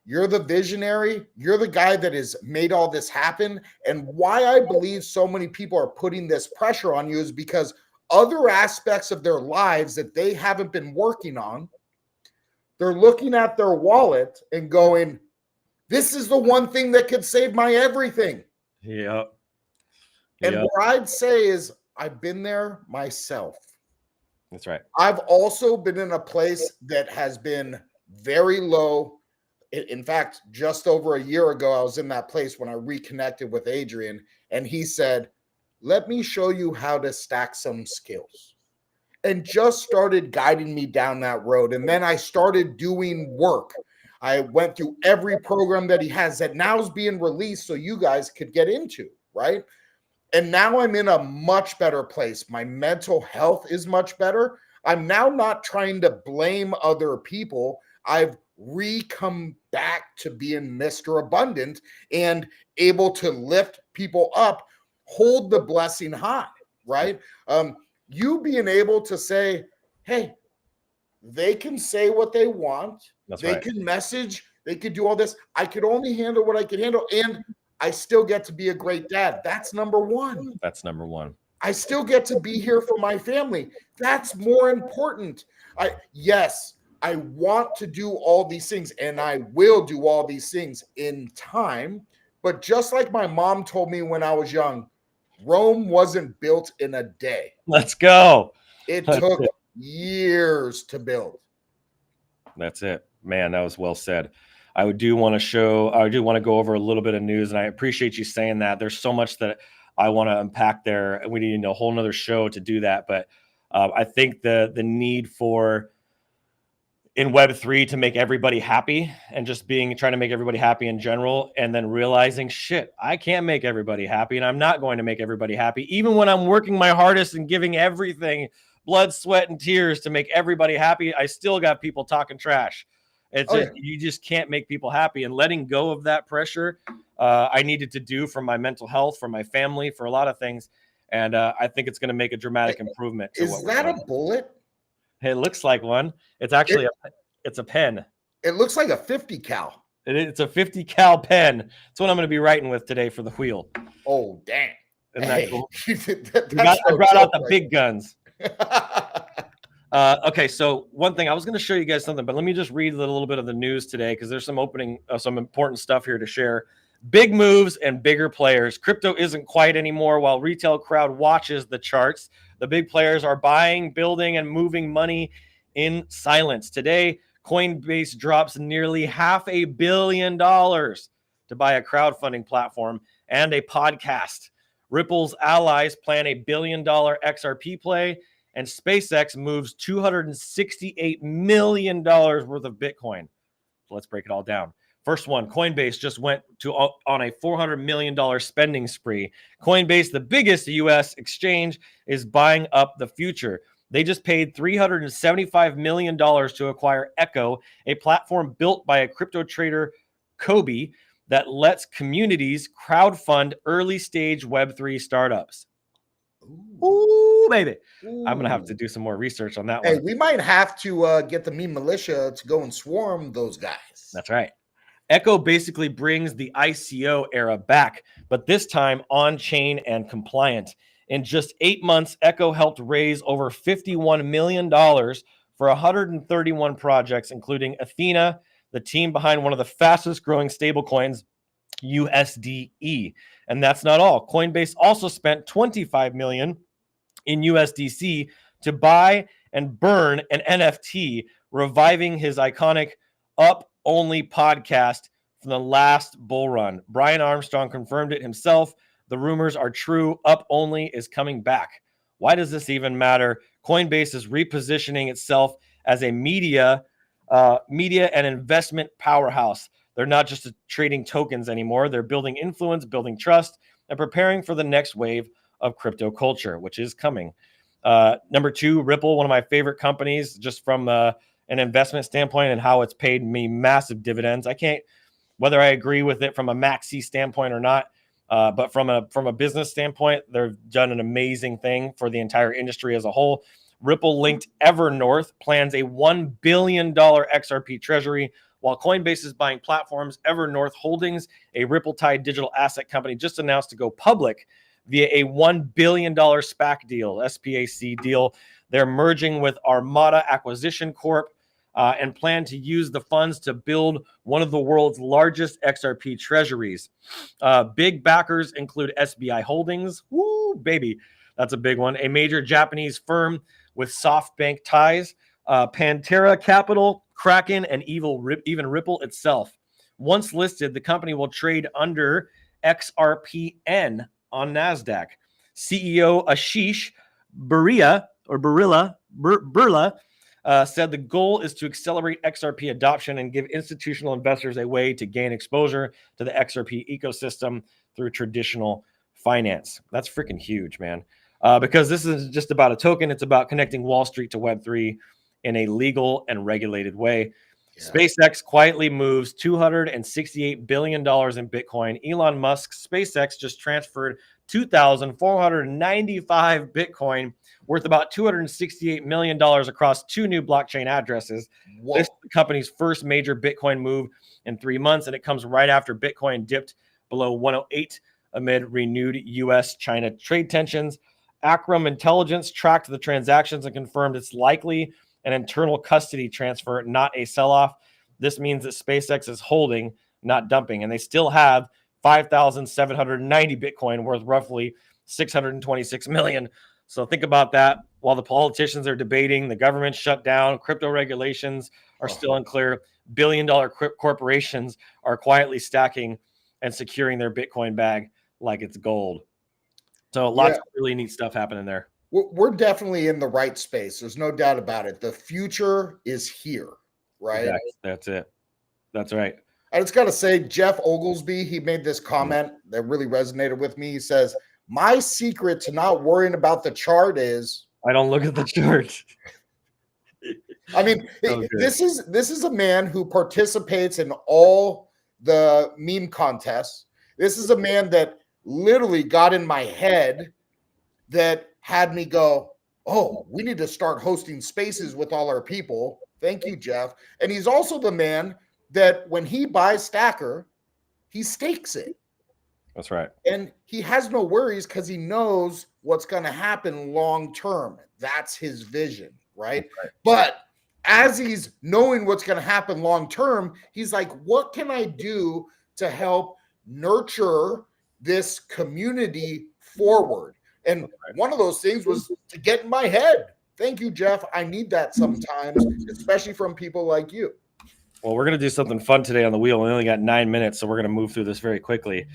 S4: you're the visionary. You're the guy that has made all this happen. And why I believe so many people are putting this pressure on you is because other aspects of their lives that they haven't been working on, they're looking at their wallet and going, this is the one thing that could save my everything.
S3: Yep.
S4: And what I'd say is I've been there myself.
S3: That's right.
S4: I've also been in a place that has been very low. In fact, just over a year ago, I was in that place when I reconnected with Adrian, and he said, let me show you how to stack some skills. And just started guiding me down that road. And then I started doing work. I went through every program that he has that now is being released so you guys could get into, right? And now I'm in a much better place. My mental health is much better. I'm now not trying to blame other people. I've come back to being Mr. Abundant and able to lift people up, hold the blessing high, right? You being able to say, hey, they can say what they want. They can message. They could do all this. I could only handle what I can handle. And I still get to be a great dad. That's number one.
S3: That's number one.
S4: I still get to be here for my family. That's more important. Yes, I want to do all these things, and I will do all these things in time. But just like my mom told me when I was young, Rome wasn't built in a day.
S3: Let's go.
S4: It
S3: That's
S4: took
S3: it.
S4: years to build.
S3: That's it, man. That was well said. I do want to go over a little bit of news, and I appreciate you saying that. There's so much that I want to unpack there, and we need a whole nother show to do that. But I think the need for in Web3 to make everybody happy and just trying to make everybody happy in general, and then realizing, shit, I can't make everybody happy, and I'm not going to make everybody happy. Even when I'm working my hardest and giving everything, blood, sweat, and tears to make everybody happy, I still got people talking trash. You just can't make people happy, and letting go of that pressure, I needed to do for my mental health, for my family, for a lot of things. And I think it's going to make a dramatic improvement.
S4: Is that a bullet?
S3: It looks like one. It's actually it's a pen.
S4: It looks like a 50 cal.
S3: It's a 50 cal pen. That's what I'm going to be writing with today for the wheel.
S4: Oh, dang.
S3: Isn't that cool?
S4: I
S3: brought out the big guns. Okay, so one thing, I was going to show you guys something, but let me just read a little bit of the news today because there's some important stuff here to share. Big moves and bigger players. Crypto isn't quiet anymore while retail crowd watches the charts. The big players are buying, building, and moving money in silence. Today, Coinbase drops nearly $500 million to buy a crowdfunding platform and a podcast. Ripple's allies plan a $1 billion XRP play, and SpaceX moves $268 million worth of Bitcoin. So let's break it all down. First one, Coinbase just went on a $400 million spending spree. Coinbase, the biggest U.S. exchange, is buying up the future. They just paid $375 million to acquire Echo, a platform built by a crypto trader, Kobe, that lets communities crowdfund early-stage Web3 startups. Ooh, baby.
S4: Ooh.
S3: I'm going to have to do some more research on that
S4: Hey,
S3: one.
S4: we might have to get the meme militia to go and swarm those guys.
S3: That's right. Echo basically brings the ICO era back, but this time on-chain and compliant. In just 8 months, Echo helped raise over $51 million for 131 projects, including Athena, the team behind one of the fastest growing stablecoins, USDE. And that's not all. Coinbase also spent $25 million in USDC to buy and burn an NFT, reviving his iconic Up Only podcast from the last bull run. Brian Armstrong confirmed it himself. The rumors are true. Up Only is coming back. Why does this even matter? Coinbase is repositioning itself as a media and investment powerhouse. They're not just trading tokens anymore. They're building influence, building trust, and preparing for the next wave of crypto culture, which is coming. Number two, Ripple, one of my favorite companies, just from an investment standpoint and how it's paid me massive dividends. I can't, whether I agree with it from a maxi standpoint or not, but from a business standpoint, they've done an amazing thing for the entire industry as a whole. Ripple-linked Evernorth plans a $1 billion XRP treasury, while Coinbase is buying platforms. Evernorth Holdings, a Ripple-tied digital asset company, just announced to go public via a $1 billion SPAC deal. They're merging with Armada Acquisition Corp. And plan to use the funds to build one of the world's largest XRP treasuries. Big backers include SBI Holdings. Woo, baby. That's a big one. A major Japanese firm with SoftBank ties. Pantera Capital, Kraken, and even Ripple itself. Once listed, the company will trade under XRPN on NASDAQ. CEO Ashish Burla said the goal is to accelerate XRP adoption and give institutional investors a way to gain exposure to the XRP ecosystem through traditional finance. That's freaking huge, man. Because this isn't just about a token. It's about connecting Wall Street to Web3 in a legal and regulated way. Yeah. SpaceX quietly moves $268 billion in Bitcoin. Elon Musk's SpaceX just transferred 2,495 Bitcoin worth about $268 million across 2 new blockchain addresses. Whoa. This is the company's first major Bitcoin move in 3 months, and it comes right after Bitcoin dipped below 108 amid renewed U.S.-China trade tensions. Acram Intelligence tracked the transactions and confirmed it's likely an internal custody transfer, not a sell-off. This means that SpaceX is holding, not dumping, and they still have 5,790 Bitcoin, worth roughly 626 million. So think about that. While the politicians are debating, the government shut down, crypto regulations are still unclear, billion-dollar corporations are quietly stacking and securing their Bitcoin bag like it's gold. So lots of really neat stuff happening there.
S4: We're definitely in the right space. There's no doubt about it. The future is here, right?
S3: That's it. That's right.
S4: I just got to say, Jeff Oglesby, he made this comment that really resonated with me. He says, my secret to not worrying about the chart is
S3: I don't look at the chart.
S4: I mean, this is a man who participates in all the meme contests. This is a man that literally got in my head that had me go, oh, we need to start hosting spaces with all our people. Thank you, Jeff. And he's also the man that when he buys Stacker, he stakes it.
S3: That's right.
S4: And he has no worries because he knows what's going to happen long term. That's his vision, right? But as he's knowing what's going to happen long term, he's like, what can I do to help nurture this community forward? And one of those things was to get in my head. Thank you, Jeff. I need that sometimes, especially from people like you.
S3: Well, we're going to do something fun today on the wheel. We only got 9 minutes, so we're going to move through this very quickly.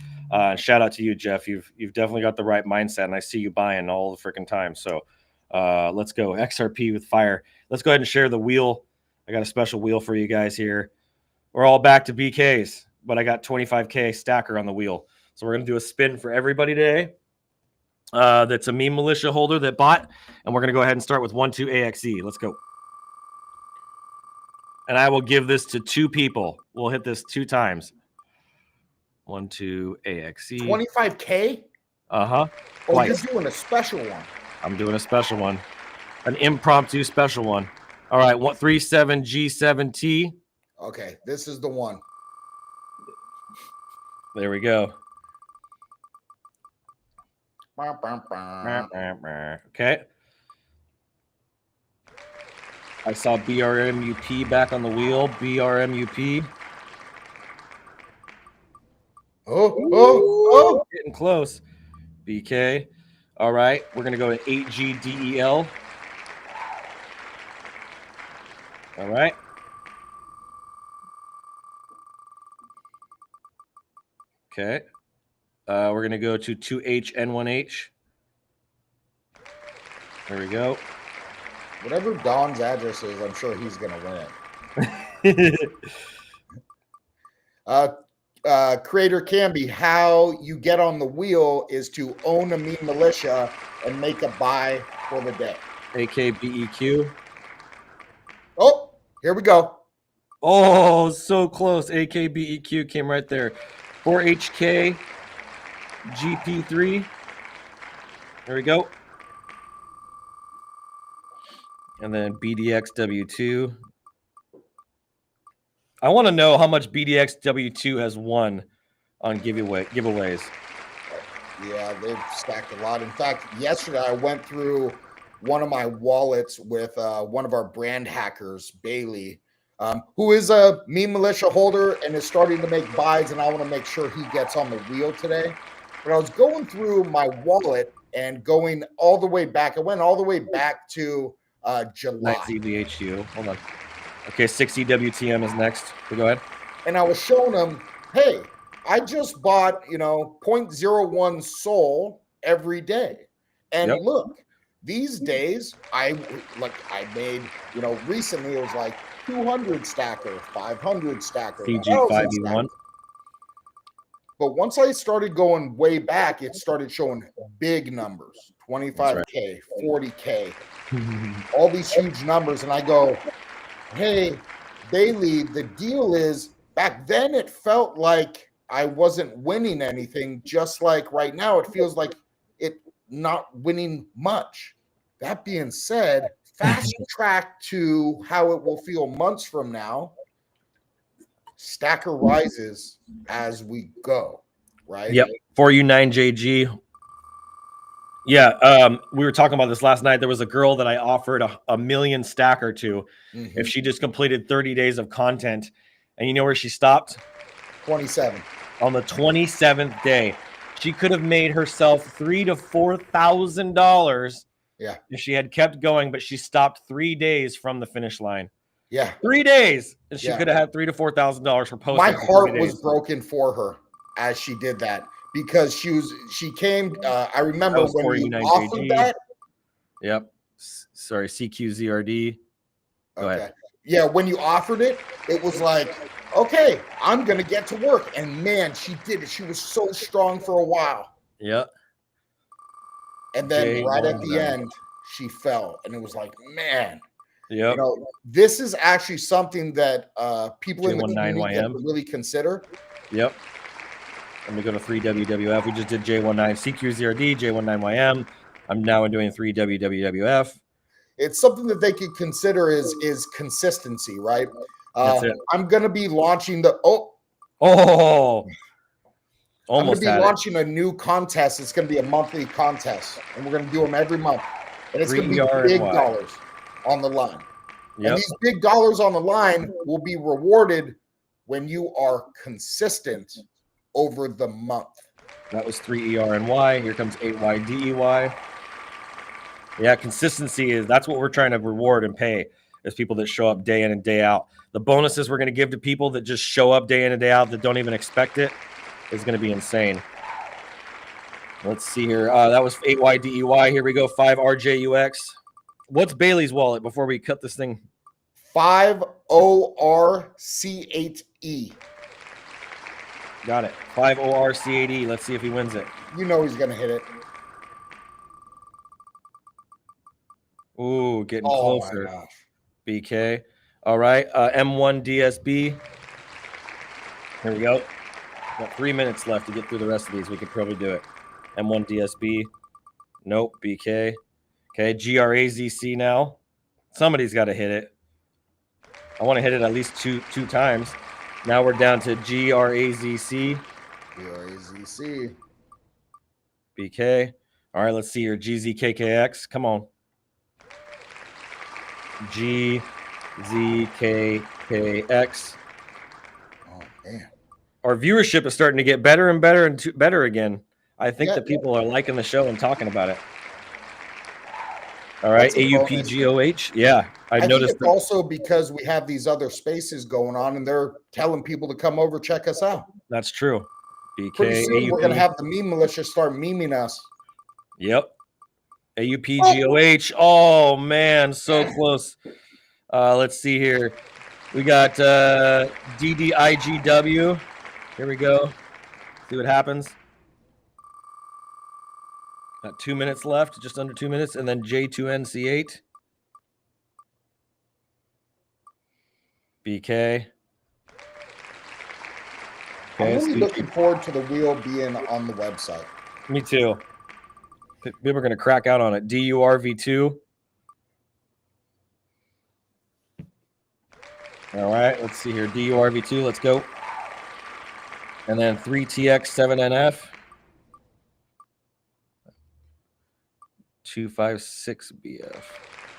S3: Shout out to you, Jeff. You've definitely got the right mindset, and I see you buying all the freaking time. So let's go. XRP with fire. Let's go ahead and share the wheel. I got a special wheel for you guys here. We're all back to BKs, but I got 25K Stacker on the wheel. So we're going to do a spin for everybody today. That's a meme militia holder that bought, and we're going to go ahead and start with 12AXE. Let's go. And I will give this to 2 people. We'll hit this 2 times. 12AXE.
S4: 25K?
S3: Uh-huh.
S4: Oh,
S3: Twice.
S4: you're doing a special one.
S3: I'm doing a special one. An impromptu special one. All right, 37G7T.
S4: Okay, this is the one.
S3: There we go. Okay. I saw BRMUP back on the wheel. BRMUP.
S4: Oh.
S3: Getting close. BK. All right. We're going to go to 8GDEL. All right. Okay. We're going to go to 2HN1H. There we go.
S4: Whatever Don's address is, I'm sure he's going to win. Creator Camby, how you get on the wheel is to own a meme militia and make a buy for the day.
S3: AKBEQ.
S4: Oh, here we go.
S3: Oh, so close. AKBEQ came right there. 4HK GP3. There we go. And then BDXW2. I want to know how much BDXW2 has won on giveaways.
S4: Yeah, they've stacked a lot. In fact, yesterday I went through one of my wallets with one of our brand hackers, Bailey, who is a meme militia holder and is starting to make buys, and I want to make sure he gets on the wheel today. But I was going through my wallet and going all the way back. I went all the way back to July.
S3: ZBHU. Hold on. Okay, 6EWTM is next. Go ahead.
S4: And I was showing him, hey, I just bought, 0.01 Sol every day. And look, these days I made, recently it was like 200 stacker, 500 stacker,
S3: CG5E1.
S4: But once I started going way back, it started showing big numbers, 25K, 40K, all these huge numbers. And I go, hey, Bailey, the deal is back then it felt like I wasn't winning anything, just like right now it feels like it not winning much. That being said, fast track to how it will feel months from now. Stacker rises as we go, right?
S3: Yep. 4U9JG. Yeah, we were talking about this last night. There was a girl that I offered a million stacker to
S4: Mhm.
S3: if she just completed 30 days of content. And you know where she stopped?
S4: 27.
S3: On the 27th day. She could have made herself $3,000 to $4,000
S4: Yeah.
S3: if she had kept going, but she stopped 3 days from the finish line.
S4: Yeah.
S3: 3 days, and she
S4: Yeah.
S3: could have had $3,000 to $4,000 for posting.
S4: My
S3: for 30
S4: heart
S3: days.
S4: was broken for her as she did that because she came. I remember
S3: That was
S4: when you
S3: 489
S4: offered
S3: JG.
S4: that.
S3: Yep. Sorry, CQZRD. Go
S4: Okay.
S3: ahead.
S4: Yeah, when you offered it, it was like, okay, I'm gonna get to work. And man, she did it. She was so strong for a while.
S3: Yep.
S4: And then right at the
S3: J19.
S4: end, she fell. And it was like, man,
S3: Yep.
S4: this is actually something that people in the community have
S3: J19YM.
S4: to really consider.
S3: Yep. Let me go to 3WWF. We just did J19 CQZRD, J19YM. I'm now doing 3WWF.
S4: It's something that they could consider is consistency, right?
S3: That's it.
S4: I'm gonna be launching the
S3: Oh,
S4: I'm
S3: almost
S4: gonna
S3: had
S4: be
S3: it.
S4: launching a new contest. It's gonna be a monthly contest, and we're gonna do them every month. And it's gonna be
S3: 3ER and
S4: big
S3: Y.
S4: dollars on the line.
S3: Yep.
S4: And these big dollars on the line will be rewarded when you are consistent over the month.
S3: That was 3ER and Y. Here comes 8YDEY. Yeah, consistency that's what we're trying to reward and pay is people that show up day in and day out. The bonuses we're going to give to people that just show up day in and day out that don't even expect it is going to be insane. Let's see here. That was 8YDEY. Here we go. 5RJUX. What's Bailey's wallet before we cut this thing?
S4: 5ORC8E.
S3: Got it. 5ORC8E. Let's see if he wins it.
S4: You know he's gonna hit it.
S3: Ooh, getting
S4: Oh
S3: closer.
S4: my gosh.
S3: BK. All right. M1DSB. Here we go. Got 3 minutes left to get through the rest of these. We could probably do it. M1DSB. Nope. BK. Okay. GRAZC now. Somebody's got to hit it. I want to hit it at least two times. Now we're down to GRAZC.
S4: GRAZC.
S3: BK. All right. Let's see here. GZKKX. Come on. GZKKX.
S4: Oh man.
S3: Our viewership is starting to get better and better and better again. I think
S4: Yeah,
S3: that people are liking the show and talking about it. All right,
S4: That's a bonus.
S3: AUPGOH. Yeah, I
S4: think
S3: noticed
S4: it's also because we have these other spaces going on and they're telling people to come over, check us out.
S3: that's true.
S4: Pretty
S3: BK,
S4: soon we're gonna
S3: AUP.
S4: have the meme militia start memeing us.
S3: Yep. AUPGOH. Oh man, so close. Let's see here. We got DDIGW. Here we go. See what happens. Got 2 minutes left, just under 2 minutes, and then J2NC8. BK.
S4: I'm
S3: Okay,
S4: really looking forward to the wheel being on the website.
S3: me too. People are going to crack out on it. DURV2. All right, let's see here. DURV2, let's go. And then 3TX7NF. 256BF.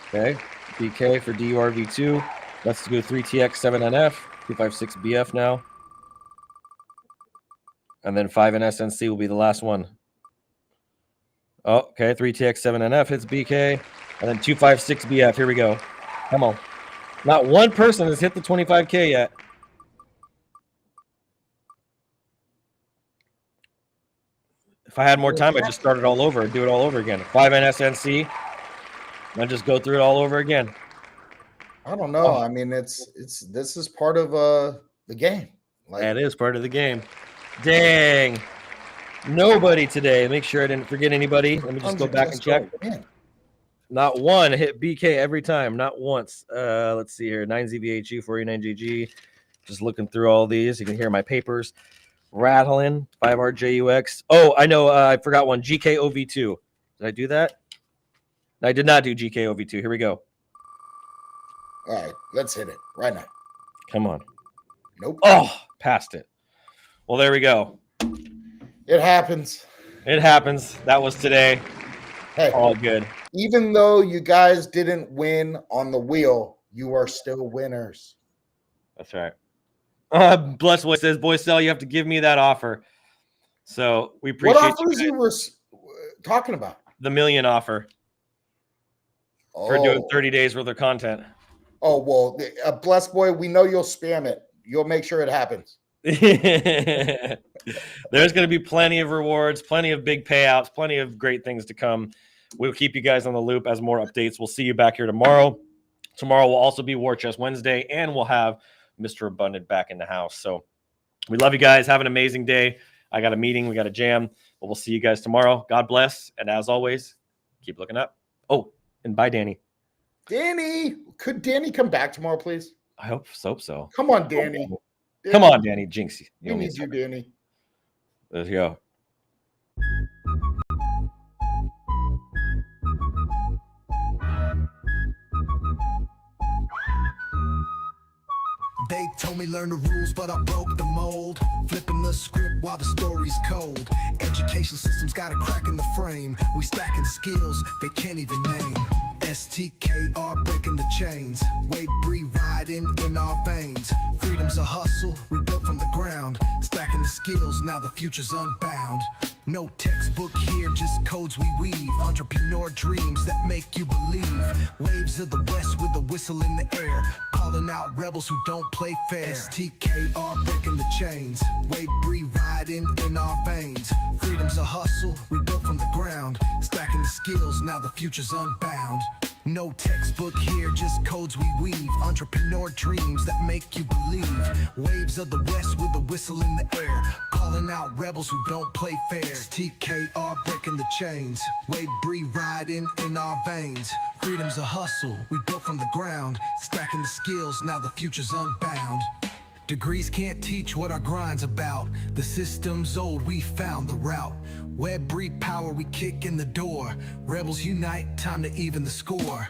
S3: Okay, BK for DURV2. Let's go 3TX7NF. 256BF now. And then 5NSNC will be the last one. Oh, okay. 3TX7NF hits BK. And then 256BF. Here we go. Come on. Not one person has hit the 25K yet. If I had more time, I'd just start it all over and do it all over again. 5NSNC. And just go through it all over again.
S4: I don't know. I mean, this is part of the game. Like,
S3: That is part of the game. Dang. Nobody today. Make sure I didn't forget anybody. Let me just go back and check. Not one hit BK every time. Not once. Let's see here. 9ZVHU, 489GG. Just looking through all these. You can hear my papers rattling. 5RJUX. Oh, I know. I forgot one. GKOV2. Did I do that? I did not do GKOV2. Here we go.
S4: All right, let's hit it right now.
S3: Come on.
S4: Nope.
S3: Oh, passed it. Well, there we go.
S4: It happens.
S3: It happens. That was today.
S4: Hey,
S3: All good.
S4: even though you guys didn't win on the wheel, you are still winners.
S3: That's right. Blessed Boy says, Boysel, you have to give me that offer. So we
S4: What
S3: appreciate
S4: offers you were talking about?
S3: the million offer for doing 30 days worth of content.
S4: Oh, well, Blessed Boy, we know you'll spam it. You'll make sure it happens.
S3: There's going to be plenty of rewards, plenty of big payouts, plenty of great things to come. We'll keep you guys on the loop as more updates. We'll see you back here tomorrow. Tomorrow will also be War Chest Wednesday, and we'll have Mr. Abundant back in the house. So we love you guys. Have an amazing day. I got a meeting. We got a jam. But we'll see you guys tomorrow. God bless. And as always, keep looking up. Oh, and bye, Danny.
S4: Danny, could Danny come back tomorrow, please?
S3: I hope so.
S4: Come on, Danny.
S3: Come on, Danny. Jinx.
S4: We need you, Danny.
S3: Let's go.
S2: They told me learn the rules, but I broke the mold. Flipping the script while the story's cold. Education system's got a crack in the frame. We stacking skills they can't even name. STKR breaking the chains. Wave breathe riding in our veins. Freedom's a hustle, we built from the ground. Stacking the skills, now the future's unbound. No textbook here, just codes we weave. Entrepreneur dreams that make you believe. Waves of the west with a whistle in the air. Calling out rebels who don't play fair. STKR breaking the chains. Wave breathe riding in our veins. Freedom's a hustle, we built from the ground. Stacking the skills, now the future's unbound. No textbook here, just codes we weave. Entrepreneur dreams that make you believe. Waves of the west with a whistle in the air. Calling out rebels who don't play fair. TKR breaking the chains. Wave breathe riding in our veins. Freedom's a hustle, we built from the ground. Stacking the skills, now the future's unbound. Degrees can't teach what our grind's about. The system's old, we found the route. Web breed power, we kick in the door. Rebels unite, time to even the score.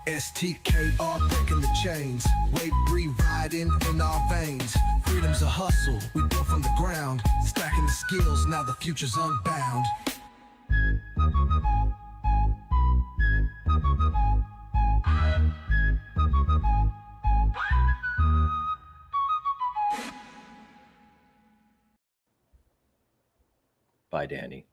S2: STKR breaking the chains. Wave breathe riding in our veins. Freedom's a hustle, we built from the ground. Stacking the skills, now the future's unbound.
S3: Bye, Danny.